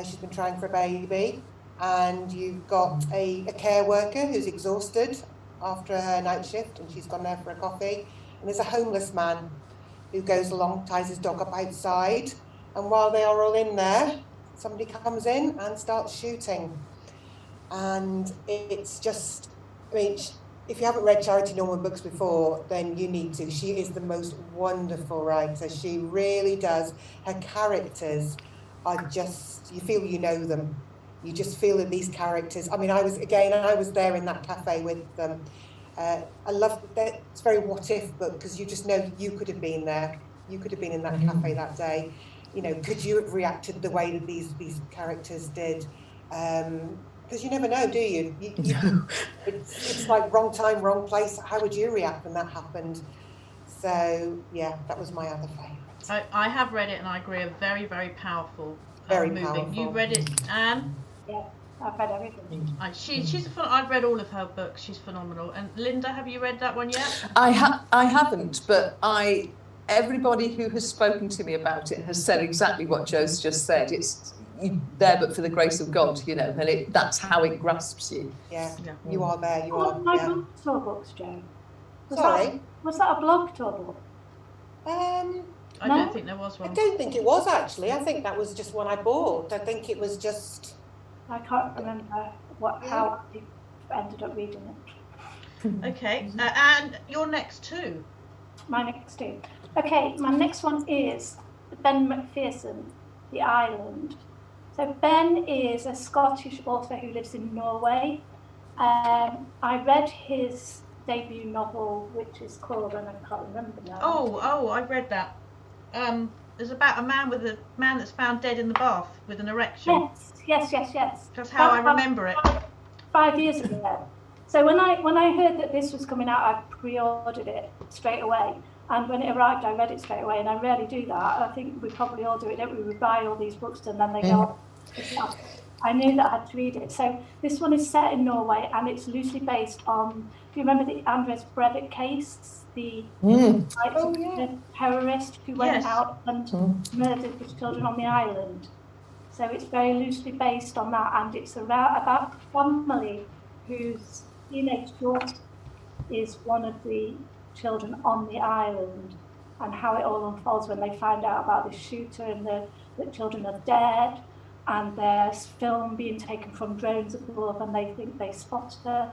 She's been trying for a baby. And you've got a care worker who's exhausted after her night shift, and she's gone there for a coffee. And there's a homeless man who goes along, ties his dog up outside. And while they are all in there, somebody comes in and starts shooting. And it's just, I mean, if you haven't read Charity Norman books before, then you need to. She is the most wonderful writer. She really does. Her characters are just, you feel you know them. You just feel that these characters, I mean, I was there in that cafe with them. I love that. It's very what if book, because you just know you could have been there. You could have been in that cafe that day. You know, could you have reacted the way that these characters did? Because you never know, do you? It's like wrong time, wrong place. How would you react when that happened? So, yeah, that was my other favourite. I have read it, and I agree, a very, very powerful movie. Powerful. You read it, Anne? Yeah, I've read everything. I've read all of her books. She's phenomenal. And Linda, have you read that one yet? I haven't, but everybody who has spoken to me about it has said exactly what Jo's just said. It's there, but for the grace of God, you know, and that's how it grasps you. Yeah. You are there. You are. My blog tour books, Jo. Was that a blog tour book? I don't think there was one. I don't think it was, actually. I think that was just one I bought. I think it was just... I can't remember how I ended up reading it. Okay, and your next 2? My next 2. Okay, my next one is Ben Macpherson, The Island. So Ben is a Scottish author who lives in Norway. I read his debut novel, which is called, and I can't remember now. Oh, I read that. It's about a man that's found dead in the bath with an erection. Yes. That's how I remember it. 5 years ago. So when I heard that this was coming out, I pre-ordered it straight away. And when it arrived, I read it straight away. And I rarely do that. I think we probably all do it, don't we? We buy all these books and then they go on. I knew that I had to read it. So this one is set in Norway, and it's loosely based on, do you remember the Anders Breivik case? The terrorist who went out and murdered his children on the island. So it's very loosely based on that, and it's about a family whose teenage daughter is one of the children on the island, and how it all unfolds when they find out about the shooter, and the children are dead, and there's film being taken from drones above, and they think they spotted her,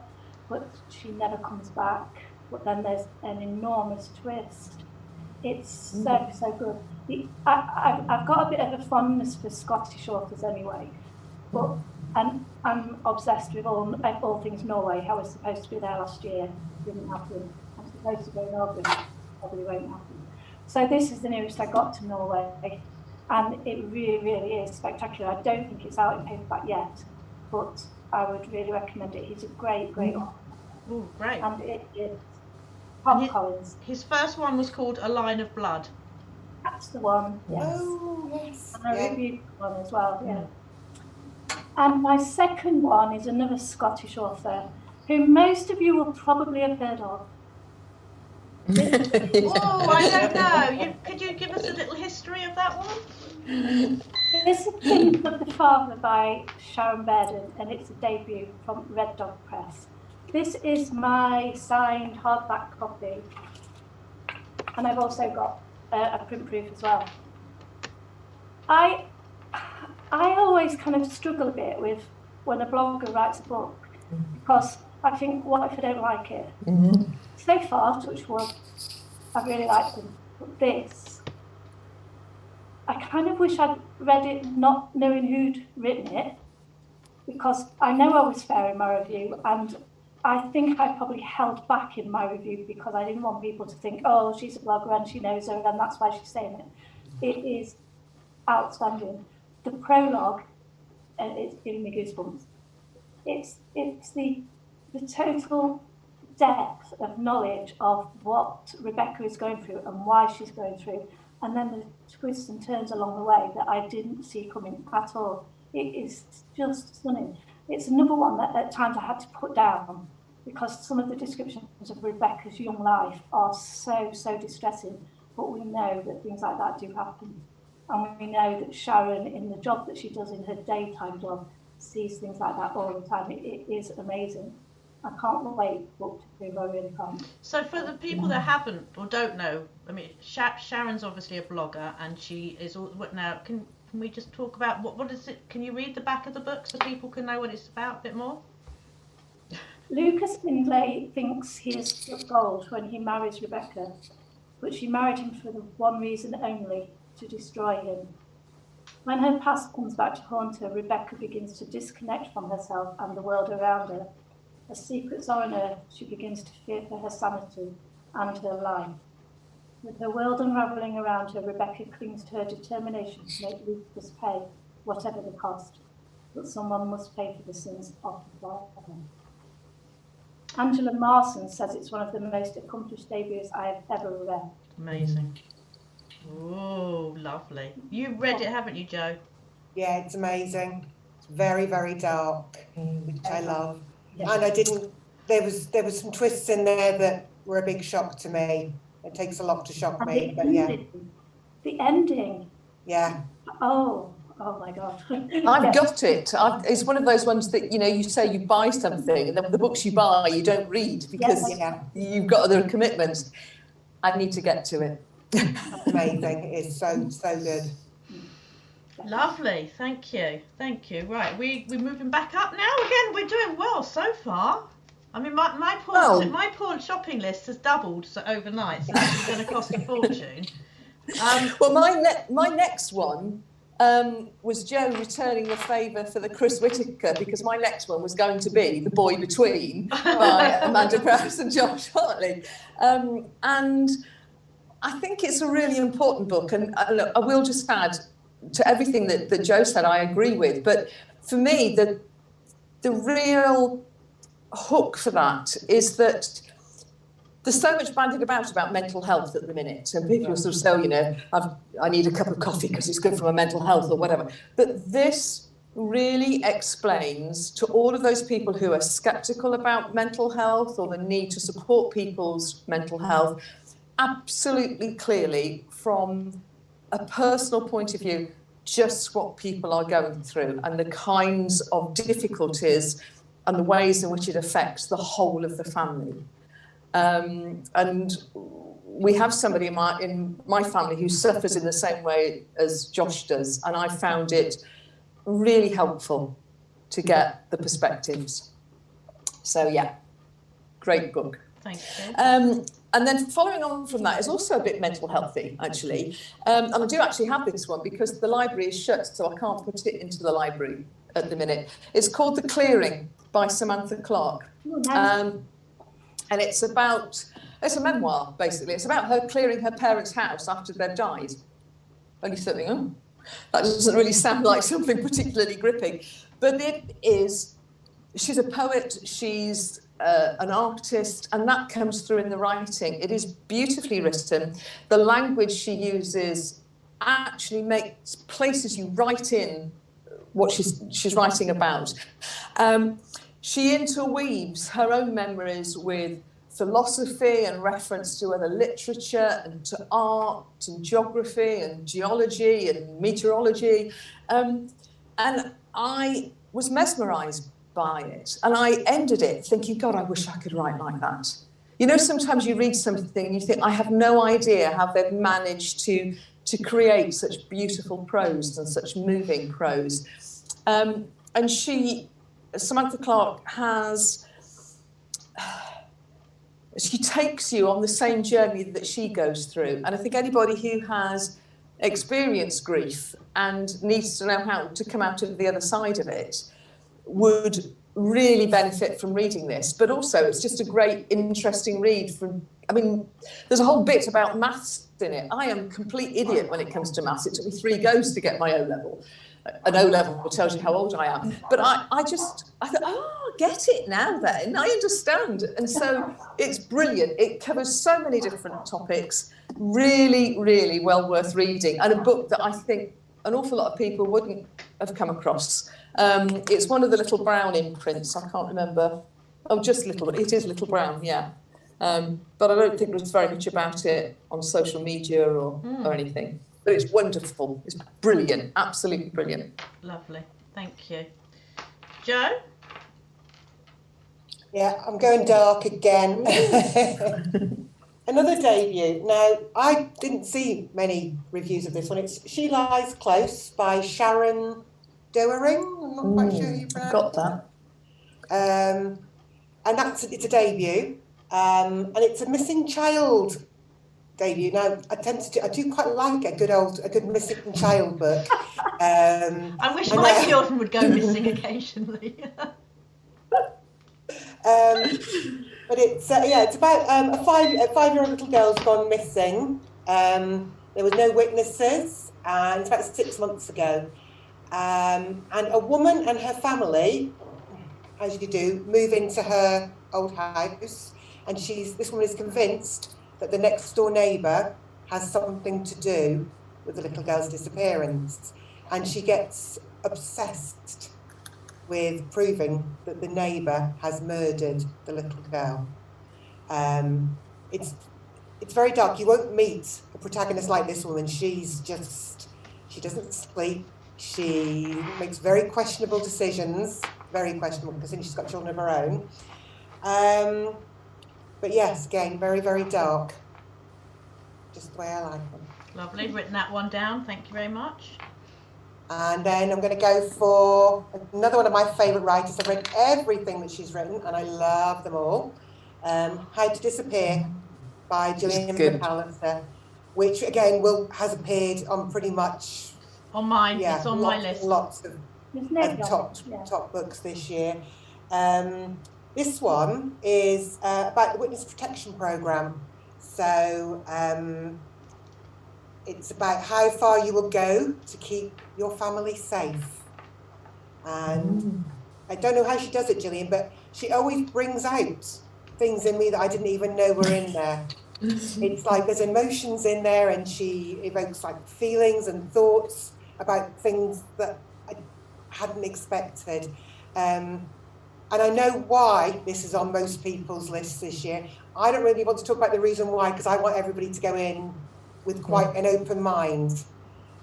but she never comes back. But then there's an enormous twist. It's so good. I've got a bit of a fondness for Scottish authors anyway, but I'm obsessed with all things Norway. I was supposed to be there last year, didn't happen. I'm supposed to go in August, probably won't happen. So this is the nearest I got to Norway, and it really is spectacular. I don't think it's out in paperback yet, but I would really recommend it. He's a great author. Oh, great. And it is Tom Collins. His first one was called A Line of Blood. That's the one, yes. Oh, yes. And I reviewed one as well, yeah. And my second one is another Scottish author who most of you will probably have heard of. Oh, I don't know. Could you give us a little history of that one? It's A King of the Father by Sharon Bairden, and it's a debut from Red Dog Press. This is my signed hardback copy, and I've also got a print proof as well. I always kind of struggle a bit with when a blogger writes a book, because I think, what if I don't like it? Mm-hmm. So far, touch wood, I really liked them. But this, I kind of wish I'd read it not knowing who'd written it, because I know I was fair in my review, and I think I probably held back in my review because I didn't want people to think, oh, she's a blogger and she knows her and that's why she's saying it. It is outstanding. The prologue, it's giving me goosebumps. It's the total depth of knowledge of what Rebecca is going through and why she's going through, and then the twists and turns along the way that I didn't see coming at all. It is just stunning. It's another one that at times I had to put down because some of the descriptions of Rebecca's young life are so distressing, but we know that things like that do happen. And we know that Sharon, in the job that she does in her daytime job, sees things like that all the time. It is amazing. I can't wait for it to prove I really can't. So for the people that haven't or don't know, I mean, Sharon's obviously a blogger, and she is now. Can we just talk about what is it? Can you read the back of the book so people can know what it's about a bit more? Lucas Findlay thinks he has struck gold when he marries Rebecca, but she married him for the one reason only, to destroy him. When her past comes back to haunt her, Rebecca begins to disconnect from herself and the world around her. As secrets are unearthed, she begins to fear for her sanity and her life. With her world unravelling around her, Rebecca clings to her determination to make Lucas pay, whatever the cost. But someone must pay for the sins of the father. Angela Marson says it's one of the most accomplished debuts I have ever read. Amazing. Oh, lovely. You read it, haven't you, Jo? Yeah, it's amazing. It's very, very dark, which I love. Yeah. And I didn't, there was some twists in there that were a big shock to me. It takes a lot to shock me, but yeah. The ending. Yeah. Oh my God. I've got it. It's one of those ones that, you say you buy something and then the books you buy you don't read because you've got other commitments. I need to get to it. Amazing. It's so good. Lovely. Thank you. Right, we're moving back up now again. We're doing well so far. I mean, my poor shopping list has doubled overnight, so this is going to cost a fortune. Well, my next one was Jo returning the favour for the Chris Whittaker, because my next one was going to be The Boy Between by Amanda Prowse and Josh Hartley. And I think it's a really important book, and I will just add to everything that Jo said, I agree with. But for me, the real hook for that is that there's so much bandied about mental health at the minute, and people sort of say, I need a cup of coffee because it's good for my mental health or whatever. But this really explains to all of those people who are sceptical about mental health or the need to support people's mental health, absolutely clearly from a personal point of view, just what people are going through and the kinds of difficulties and the ways in which it affects the whole of the family. And we have somebody in my family who suffers in the same way as Josh does, and I found it really helpful to get the perspectives. So yeah, great book. Thank you. And then following on from that is also a bit mental healthy, actually. And I do actually have this one because the library is shut, so I can't put it into the library at the minute. It's called The Clearing by Samantha Clark. And it's a memoir, basically. It's about her clearing her parents' house after they've died. And you think, oh, that doesn't really sound like something particularly gripping. But it is. She's a poet, she's an artist, and that comes through in the writing. It is beautifully written. The language she uses actually places you right in what she's writing about. She interweaves her own memories with philosophy and reference to other literature and to art and geography and geology and meteorology. And I was mesmerised by it. And I ended it thinking, God, I wish I could write like that. You know, sometimes you read something and you think, I have no idea how they've managed to create such beautiful prose and such moving prose. And Samantha Clark she takes you on the same journey that she goes through. And I think anybody who has experienced grief and needs to know how to come out of the other side of it would really benefit from reading this. But also it's just a great, interesting read. There's a whole bit about maths in it. I am a complete idiot when it comes to maths. It took me 3 goes to get my O-level. An O-level tells you how old I am. But I thought, I get it now then. I understand. And so it's brilliant. It covers so many different topics. Really, really well worth reading. And a book that I think an awful lot of people wouldn't have come across. It's one of the Little Brown imprints. I can't remember. Oh, just Little. It is Little Brown, yeah. But I don't think there's very much about it on social media or anything. But it's wonderful. It's brilliant. Absolutely brilliant. Lovely. Thank you. Jo? Yeah, I'm going dark again. Another debut. Now, I didn't see many reviews of this one. It's She Lies Close by Sharon Doering. I'm not quite sure who you pronounce it. Got that. And it's a debut. And it's a missing child debut. Now, I do quite like a good missing child book. I wish my children would go missing occasionally. But it's about a five-year-old little girl's gone missing. There was no witnesses, and it's about 6 months ago. And a woman and her family, as you do, move into her old house, and this woman is convinced that the next door neighbour has something to do with the little girl's disappearance, and she gets obsessed with proving that the neighbour has murdered the little girl. It's very dark. You won't meet a protagonist like this woman. She doesn't sleep. She makes very questionable decisions, because she's got children of her own. But yes, again, very, very dark. Just the way I like them. Lovely, written that one down. Thank you very much. And then I'm going to go for another one of my favourite writers. I've read everything that she's written, and I love them all. How to Disappear by Gillian McAllister, which again has appeared on pretty much on mine. It's on my list. Lots of top books this year. This one is about the Witness Protection Programme. So it's about how far you will go to keep your family safe. And I don't know how she does it, Gillian, but she always brings out things in me that I didn't even know were in there. It's like there's emotions in there, and she evokes like feelings and thoughts about things that I hadn't expected. And I know why this is on most people's lists this year. I don't really want to talk about the reason why, because I want everybody to go in with quite an open mind.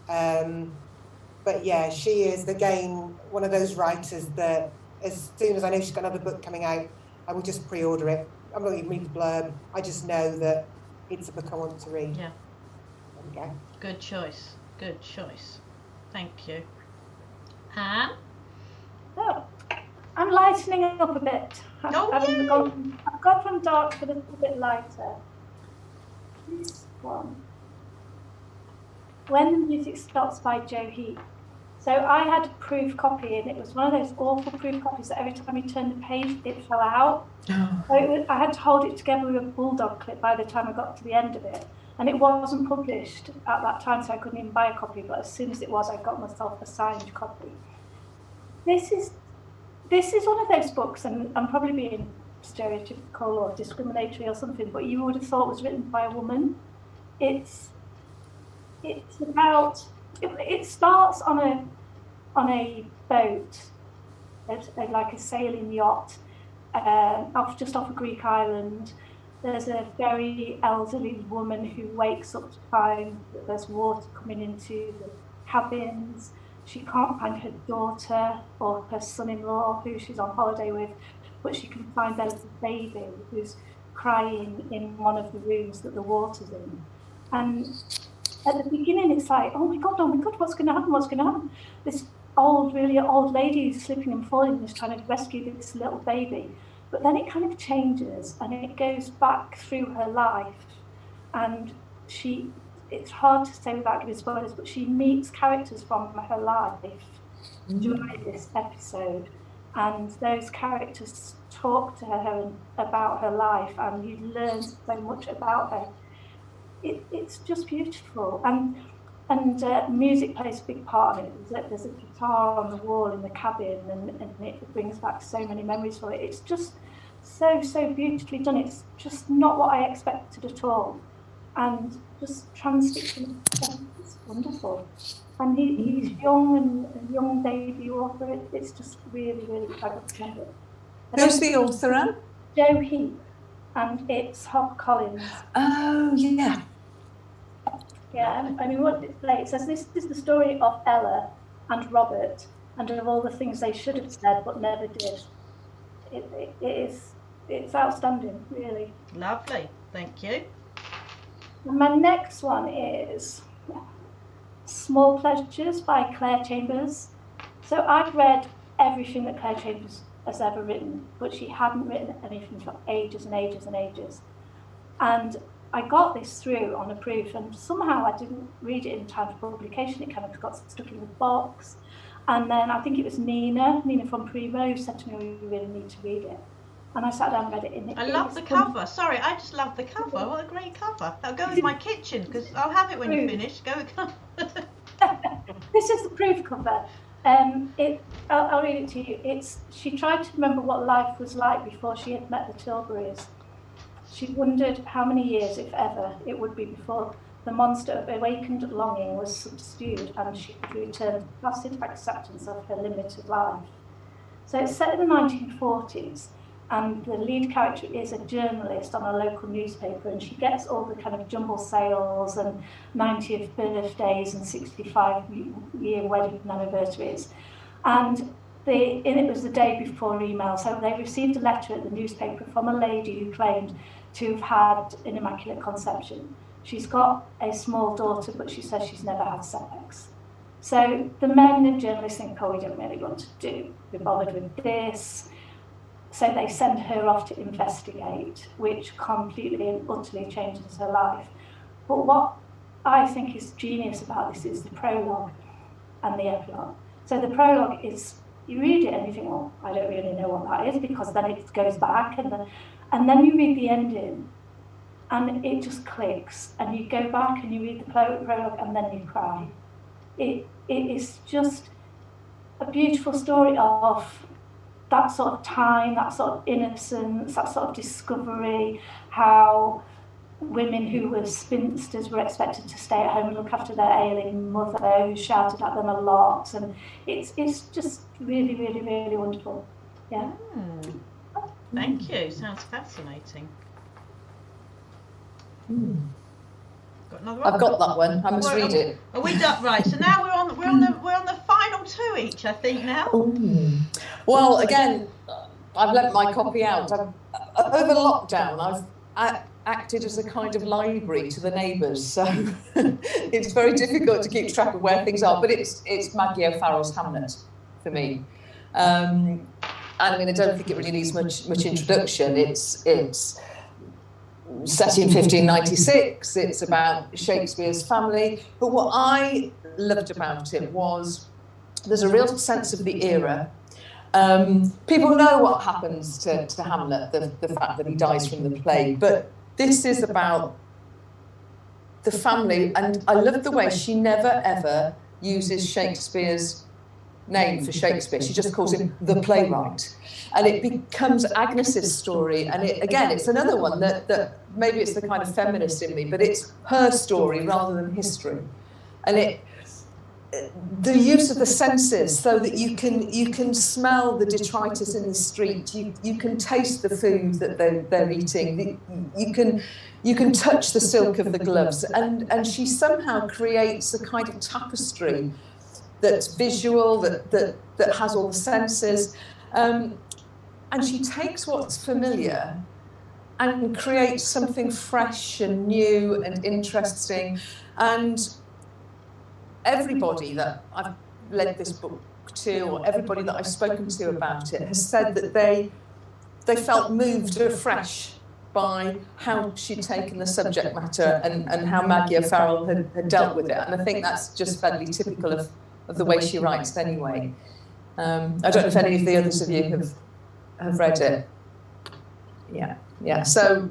But yeah, she is, again, one of those writers that as soon as I know she's got another book coming out, I will just pre-order it. I'm not even reading the blurb. I just know that it's a book I want to read. Yeah. There we go. Good choice. Good choice. Thank you. Anne? So, I'm lightening up a bit. I've gone from dark to a little bit lighter. this one. When the Music Stops by Joe Heap. So I had a proof copy, and it was one of those awful proof copies that every time you turned the page, it fell out. So I had to hold it together with a bulldog clip by the time I got to the end of it. And it wasn't published at that time, so I couldn't even buy a copy. But as soon as it was, I got myself a signed copy. This is one of those books, and I'm probably being stereotypical or discriminatory or something, but you would have thought it was written by a woman. It's about, it starts on a boat, like a sailing yacht, just off a Greek island. There's a very elderly woman who wakes up to find that there's water coming into the cabins. She can't find her daughter or her son-in-law, who she's on holiday with, but she can find their little baby who's crying in one of the rooms that the water's in. And at the beginning, it's like, oh my God, what's going to happen? What's going to happen? This really old lady is slipping and falling and is trying to rescue this little baby. But then it kind of changes, and it goes back through her life. And it's hard to say without giving spoilers, but she meets characters from her life during this episode. And those characters talk to her about her life, and you learn so much about her. It's just beautiful, and music plays a big part in it. There's a guitar on the wall in the cabin, and it brings back so many memories for it. It's just so beautifully done. It's just not what I expected at all, and just transfixing. It's wonderful, and he's young and a young debut author. It's just really I recommend it. Who's the author, Anne? Joe Heap, and it's HarperCollins. Oh, yeah. Yeah, I mean, what it says, this is the story of Ella and Robert, and of all the things they should have said but never did. It's outstanding, really. Lovely, thank you. And my next one is Small Pleasures by Claire Chambers. So I've read everything that Claire Chambers has ever written, but she hadn't written anything for ages and ages and ages. And I got this through on a proof, and somehow I didn't read it in time for publication. It kind of got stuck in the box. And then I think it was Nina from Primo, who said to me, oh, you really need to read it. And I sat down and read it. I love the cover. Sorry, I just love the cover. What a great cover. That'll go with my kitchen, because I'll have it when you finish. Go. This is the proof cover. I'll read it to you. She tried to remember what life was like before she had met the Tilburys. She wondered how many years, if ever, it would be before the monster of awakened longing was subdued and she could return to passive acceptance of her limited life. So it's set in the 1940s, and the lead character is a journalist on a local newspaper, and she gets all the kind of jumble sales and 90th birthdays and 65-year wedding anniversaries. And it was the day before email, so they received a letter at the newspaper from a lady who claimed to have had an immaculate conception. She's got a small daughter, but she says she's never had sex. So the men and journalists think, oh, we don't really want to be bothered with this. So they send her off to investigate, which completely and utterly changes her life. But what I think is genius about this is the prologue and the epilogue. So the prologue is, you read it and you think, well, I don't really know what that is, because then it goes back, and then you read the ending and it just clicks, and you go back and you read the prologue and then you cry. It is just a beautiful story of that sort of time, that sort of innocence, that sort of discovery, how women who were spinsters were expected to stay at home and look after their ailing mother, who shouted at them a lot, and it's just really wonderful. Yeah. Thank you. Sounds fascinating. Got another one? I've got that one. I must read it. Are we done? Right. So now we're on the final two each, I think now. Well, again, I've lent my copy out. Over lockdown, I've acted as a kind of library to the neighbours, so it's very difficult to keep track of where things are. But it's Maggie O'Farrell's Hamlet for me. And I mean, I don't think it really needs much introduction. It's set in 1596. It's about Shakespeare's family. But what I loved about it was there's a real sense of the era. People know what happens to Hamlet, the fact that he dies from the plague, but this is about the family, and I love the way she never ever uses Shakespeare's name for Shakespeare. She just calls him the playwright. And it becomes Agnes's story, and it's another one that maybe it's the kind of feminist in me, but it's her story rather than history. And the use of the senses, so that you can smell the detritus in the street, you can taste the food that they're eating, you can touch the silk of the gloves, and she somehow creates a kind of tapestry that's visual, that has all the senses, and she takes what's familiar and creates something fresh and new and interesting. And everybody that I've led this book to, or everybody that I've spoken to about it, has said that they felt moved afresh by how she'd taken the subject matter and how Maggie O'Farrell had dealt with it. And I think that's just fairly typical of the way she writes anyway. I don't know if any of the others of you have read it. Yeah. So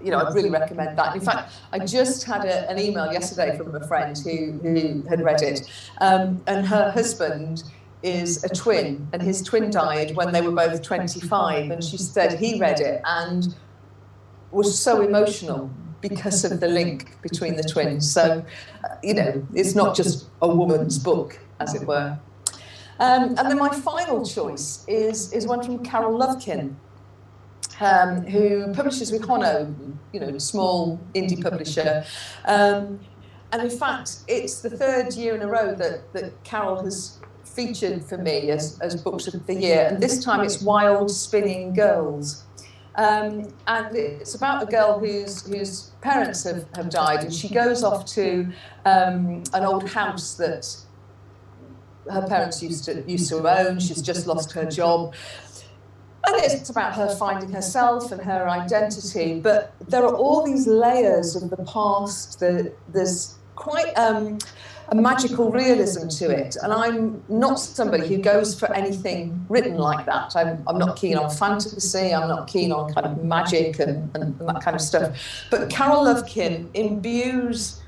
I'd really recommend that. In fact, I just had an email yesterday from a friend who had read it, and her husband is a twin, and his twin died when they were both 25, and she said he read it and was so emotional because of the link between the twins. So, it's not just a woman's book, as it were. And then my final choice is one from Carol Lovekin, who publishes with Hono, small indie publisher. And in fact, it's the third year in a row that Carol has featured for me as books of the year. And this time it's Wild Spinning Girls. And it's about a girl whose parents have died, and she goes off to an old house that her parents used to own. She's just lost her job. And it's about her finding herself and her identity, but there are all these layers of the past. There's quite a magical realism to it, and I'm not somebody who goes for anything written like that. I'm not keen on fantasy, I'm not keen on kind of magic and that kind of stuff. But Carol Lovekin imbues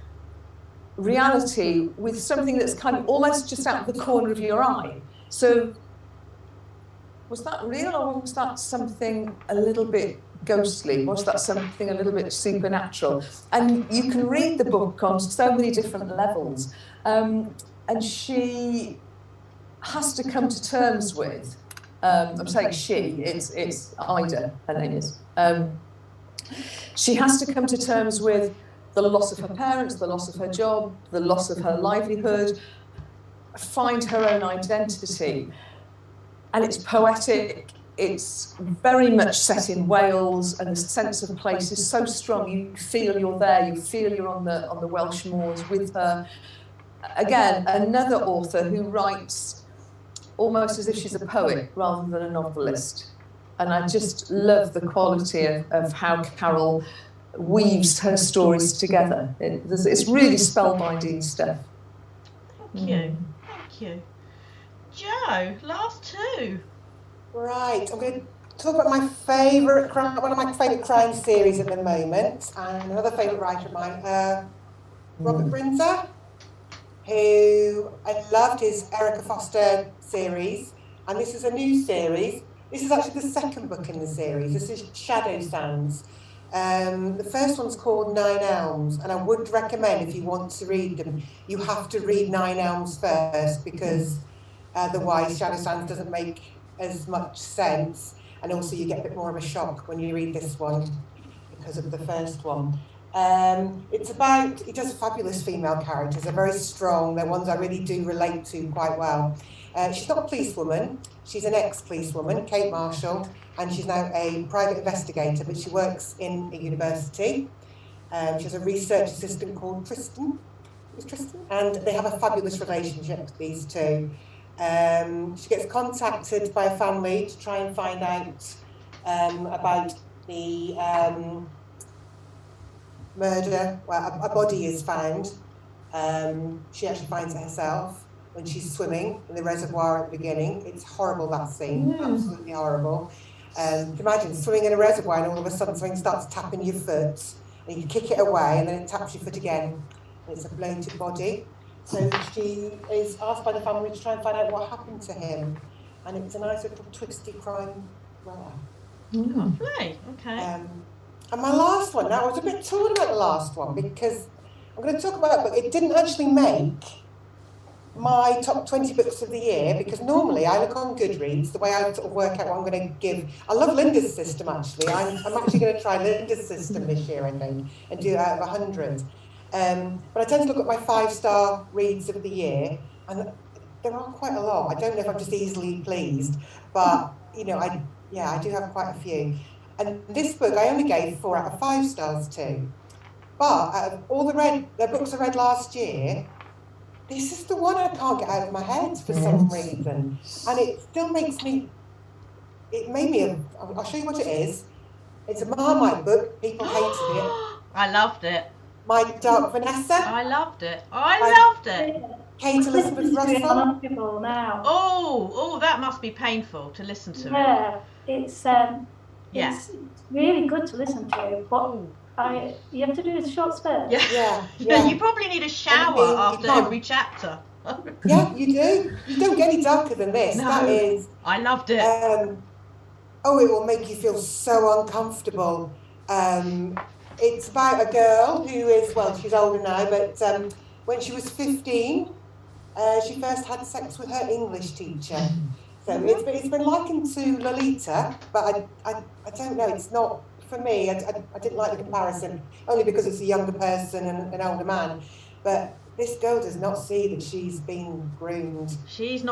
reality with something that's kind of almost just out of the corner of your eye. So, was that real, or was that something a little bit ghostly? Was that something a little bit supernatural? And you can read the book on so many different levels. And she has to come to terms with, I'm saying she, it's Ida, her name is. She has to come to terms with the loss of her parents, the loss of her job, the loss of her livelihood, find her own identity. And it's poetic, it's very much set in Wales, and the sense of place is so strong. You feel you're there, you feel you're on the Welsh moors with her. Again, another author who writes almost as if she's a poet rather than a novelist. And I just love the quality of how Carol weaves her stories together. It's really spellbinding stuff. Thank you. Jo, last two. Right, I'm going to talk about my favourite one of my favourite crime series at the moment, and another favourite writer of mine, Robert Brinza, who I loved his Erica Foster series, and this is a new series. This is actually the second book in the series. This is Shadow Sands. The first one's called Nine Elms, and I would recommend, if you want to read them, you have to read Nine Elms first, because otherwise Shadow Sands doesn't make as much sense, and also you get a bit more of a shock when you read this one because of the first one. It does fabulous female characters. They're very strong. They're ones I really do relate to quite well. She's not a policewoman. She's an ex-policewoman, Kate Marshall, and she's now a private investigator, but she works in a university. She has a research assistant called Tristan. And they have a fabulous relationship, these two. She gets contacted by a family to try and find out about the murder. Well, a body is found. She actually finds it herself when she's swimming in the reservoir at the beginning. It's horrible, that scene, absolutely horrible. Imagine swimming in a reservoir and all of a sudden something starts tapping your foot and you kick it away and then it taps your foot again and it's a bloated body. So she is asked by the family to try and find out what happened to him, and it's a nice little twisty crime thriller. Lovely, okay. And my last one, now I was a bit torn about the last one because I'm going to talk about it, but it didn't actually make my top 20 books of the year, because normally I look on Goodreads, the way I sort of work out what I'm going to give. I love Linda's system, actually. I'm actually going to try Linda's system this year, I think, and do it out of 100. But I tend to look at my 5-star reads of the year, and there are quite a lot. I don't know if I'm just easily pleased, but, you know, I do have quite a few. And this book I only gave 4 out of 5 stars to. But out of all the books I read last year, this is the one I can't get out of my head for some reason. And it still makes me, it made me, I'll show you what it is. It's a Marmite book, people hated it. I loved it. My Dark Vanessa. I loved it. I loved it. Kate Elizabeth Russell. Now. Oh, that must be painful to listen to. Yeah, it's really good to listen to, but you have to do a short spurt. Yeah. You probably need a shower after every chapter. Yeah, you do. You don't get any darker than this. No, that is. I loved it. It will make you feel so uncomfortable. It's about a girl who is, well, she's older now, but when she was 15, she first had sex with her English teacher. So it's been likened to Lolita, but I don't know, it's not, for me, I didn't like the comparison, only because it's a younger person and an older man. But this girl does not see that she's been groomed. She does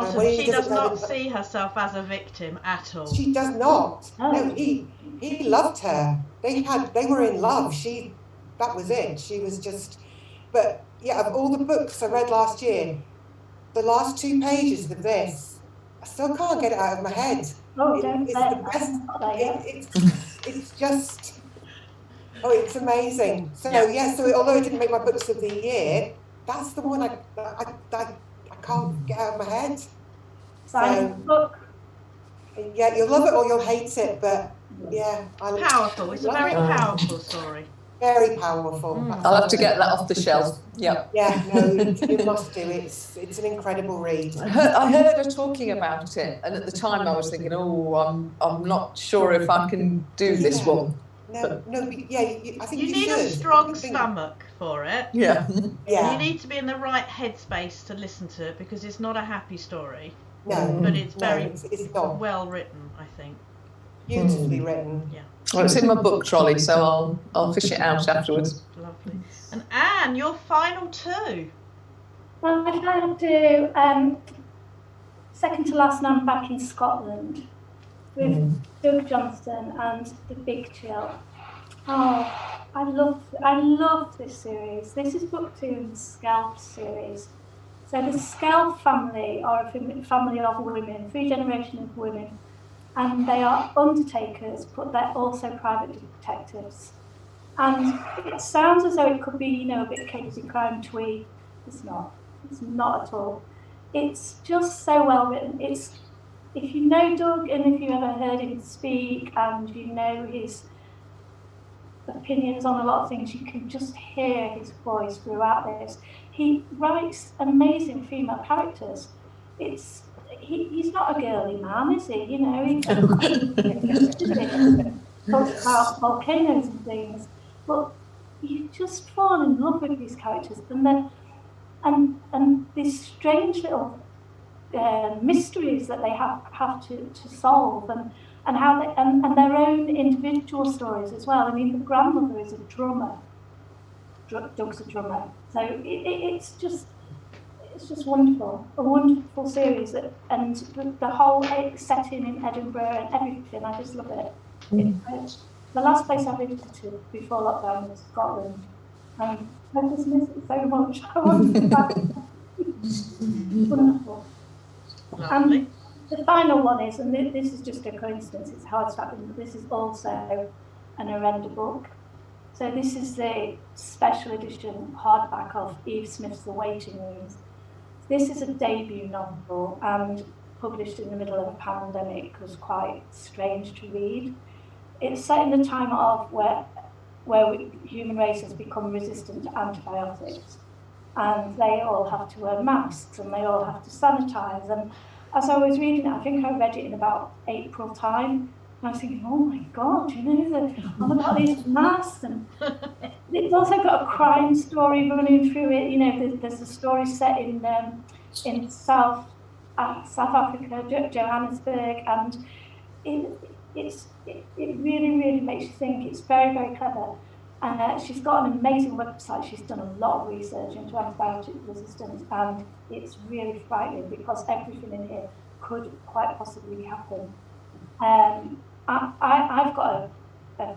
not see herself as a victim at all. She does not. No, he loved her. They were in love. That was it. She was just, but yeah, of all the books I read last year, the last 2 pages of this, I still can't get it out of my head. It's the best. It's just, it's amazing. So although it didn't make my books of the year, that's the one I can't get out of my head. So, book. Yeah, you'll love it or you'll hate it, but yeah. Powerful. It's a very powerful story. Very powerful. I'll have to get that off the shelf. Yeah. Yeah, no, you must do. It's an incredible read. I heard her talking about it, and at the time I was thinking, I'm not sure if I can do this one. No, I think you need a strong stomach for it. Yeah. You need to be in the right headspace to listen to it, because it's not a happy story. No, but it's very it's not. Well written, I think. Beautifully written. Yeah. Well, it's in my book trolley, so I'll fish it out afterwards. Lovely. And Anne, your final 2. Well, my final 2, second to last, and I'm back in Scotland with Doug Johnston and The Big Chill. Oh, I love this series. This is book 2 in the Skelf series. So the Skelf family are a family of women, 3 generations of women, and they are undertakers, but they're also private detectives. And it sounds as though it could be, a bit cakes and crime twee. It's not. It's not at all. It's just so well written. If you know Doug, and if you ever heard him speak, and you know his opinions on a lot of things, you can just hear his voice throughout this. He writes amazing female characters. He's not a girly man, is he? He talks about volcanoes and things, but you just fall in love with these characters, and these strange little mysteries that they have to solve, and how they and their own individual stories as well. I mean, the grandmother is a drummer. Doug's a drummer, so it's just wonderful. A wonderful series, and the whole setting in Edinburgh and everything. I just love it. The last place I visited before lockdown was Scotland. I just miss it so much. I want to go back. Wonderful. Lovely. The final one is, and this is just a coincidence, it's hard to happen, but this is also an Arenda book. So this is the special edition hardback of Eve Smith's The Waiting Rooms. This is a debut novel and published in the middle of a pandemic was quite strange to read. It's set in the time of where human race has become resistant to antibiotics, and they all have to wear masks and they all have to sanitize. And as I was reading it, I think I read it in about April time, and I was thinking, oh my God, you know, on about these masks. And it's also got a crime story running through it. You know, there's a story set in South Africa, Johannesburg, and it really, really makes you think. It's very, very clever. She's got an amazing website. She's done a lot of research into antibiotic resistance, and it's really frightening because everything in here could quite possibly happen. I've got a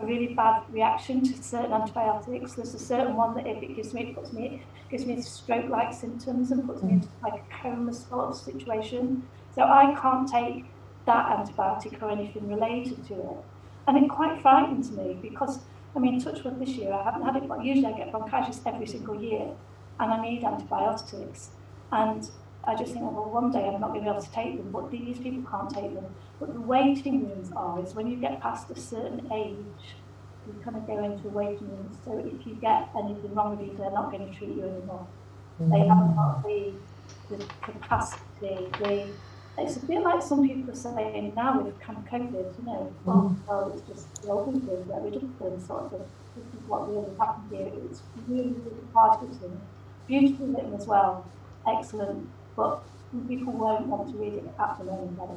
really bad reaction to certain antibiotics. There's a certain one that if it gives me, it gives me stroke-like symptoms and puts me into like a coma sort of situation. So I can't take that antibiotic or anything related to it. And it quite frightens me because, I mean, touch wood this year, I haven't had it, but usually I get bronchitis every single year and I need antibiotics. And I just think, well, one day I'm not going to be able to take them, but these people can't take them. But the waiting rooms is when you get past a certain age, you kind of go into waiting rooms. So if you get anything wrong with you, they're not going to treat you anymore. They haven't got the capacity, it's a bit like some people are saying now with kind of COVID, you know, well, it's just the old people get rid of them, sort of. This is what really happened here. It's really, really hard written, beautifully written as well, excellent, but people won't want to read it at the moment, I don't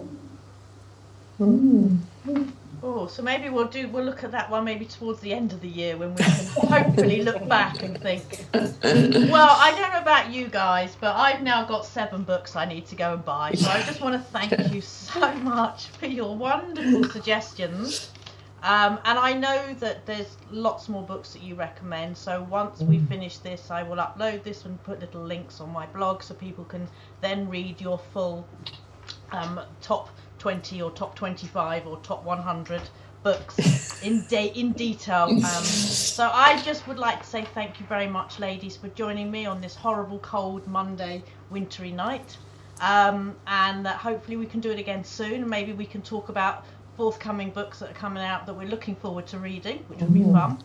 think. Oh, so maybe we'll look at that one maybe towards the end of the year when we can hopefully look back and think, well, I don't know about you guys, but I've now got 7 books I need to go and buy. So I just want to thank you so much for your wonderful suggestions. And I know that there's lots more books that you recommend. So once we finish this, I will upload this and put little links on my blog so people can then read your full top 20 or top 25 or top 100 books in detail. So I just would like to say thank you very much, ladies, for joining me on this horrible, cold Monday, wintry night. And that hopefully we can do it again soon. Maybe we can talk about forthcoming books that are coming out that we're looking forward to reading, which will be fun.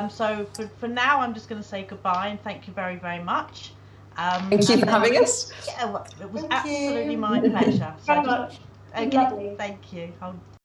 So for now, I'm just going to say goodbye and thank you very, very much. Thank you for having us. Yeah, well, it was absolutely my pleasure. So Very much. okay, thank you.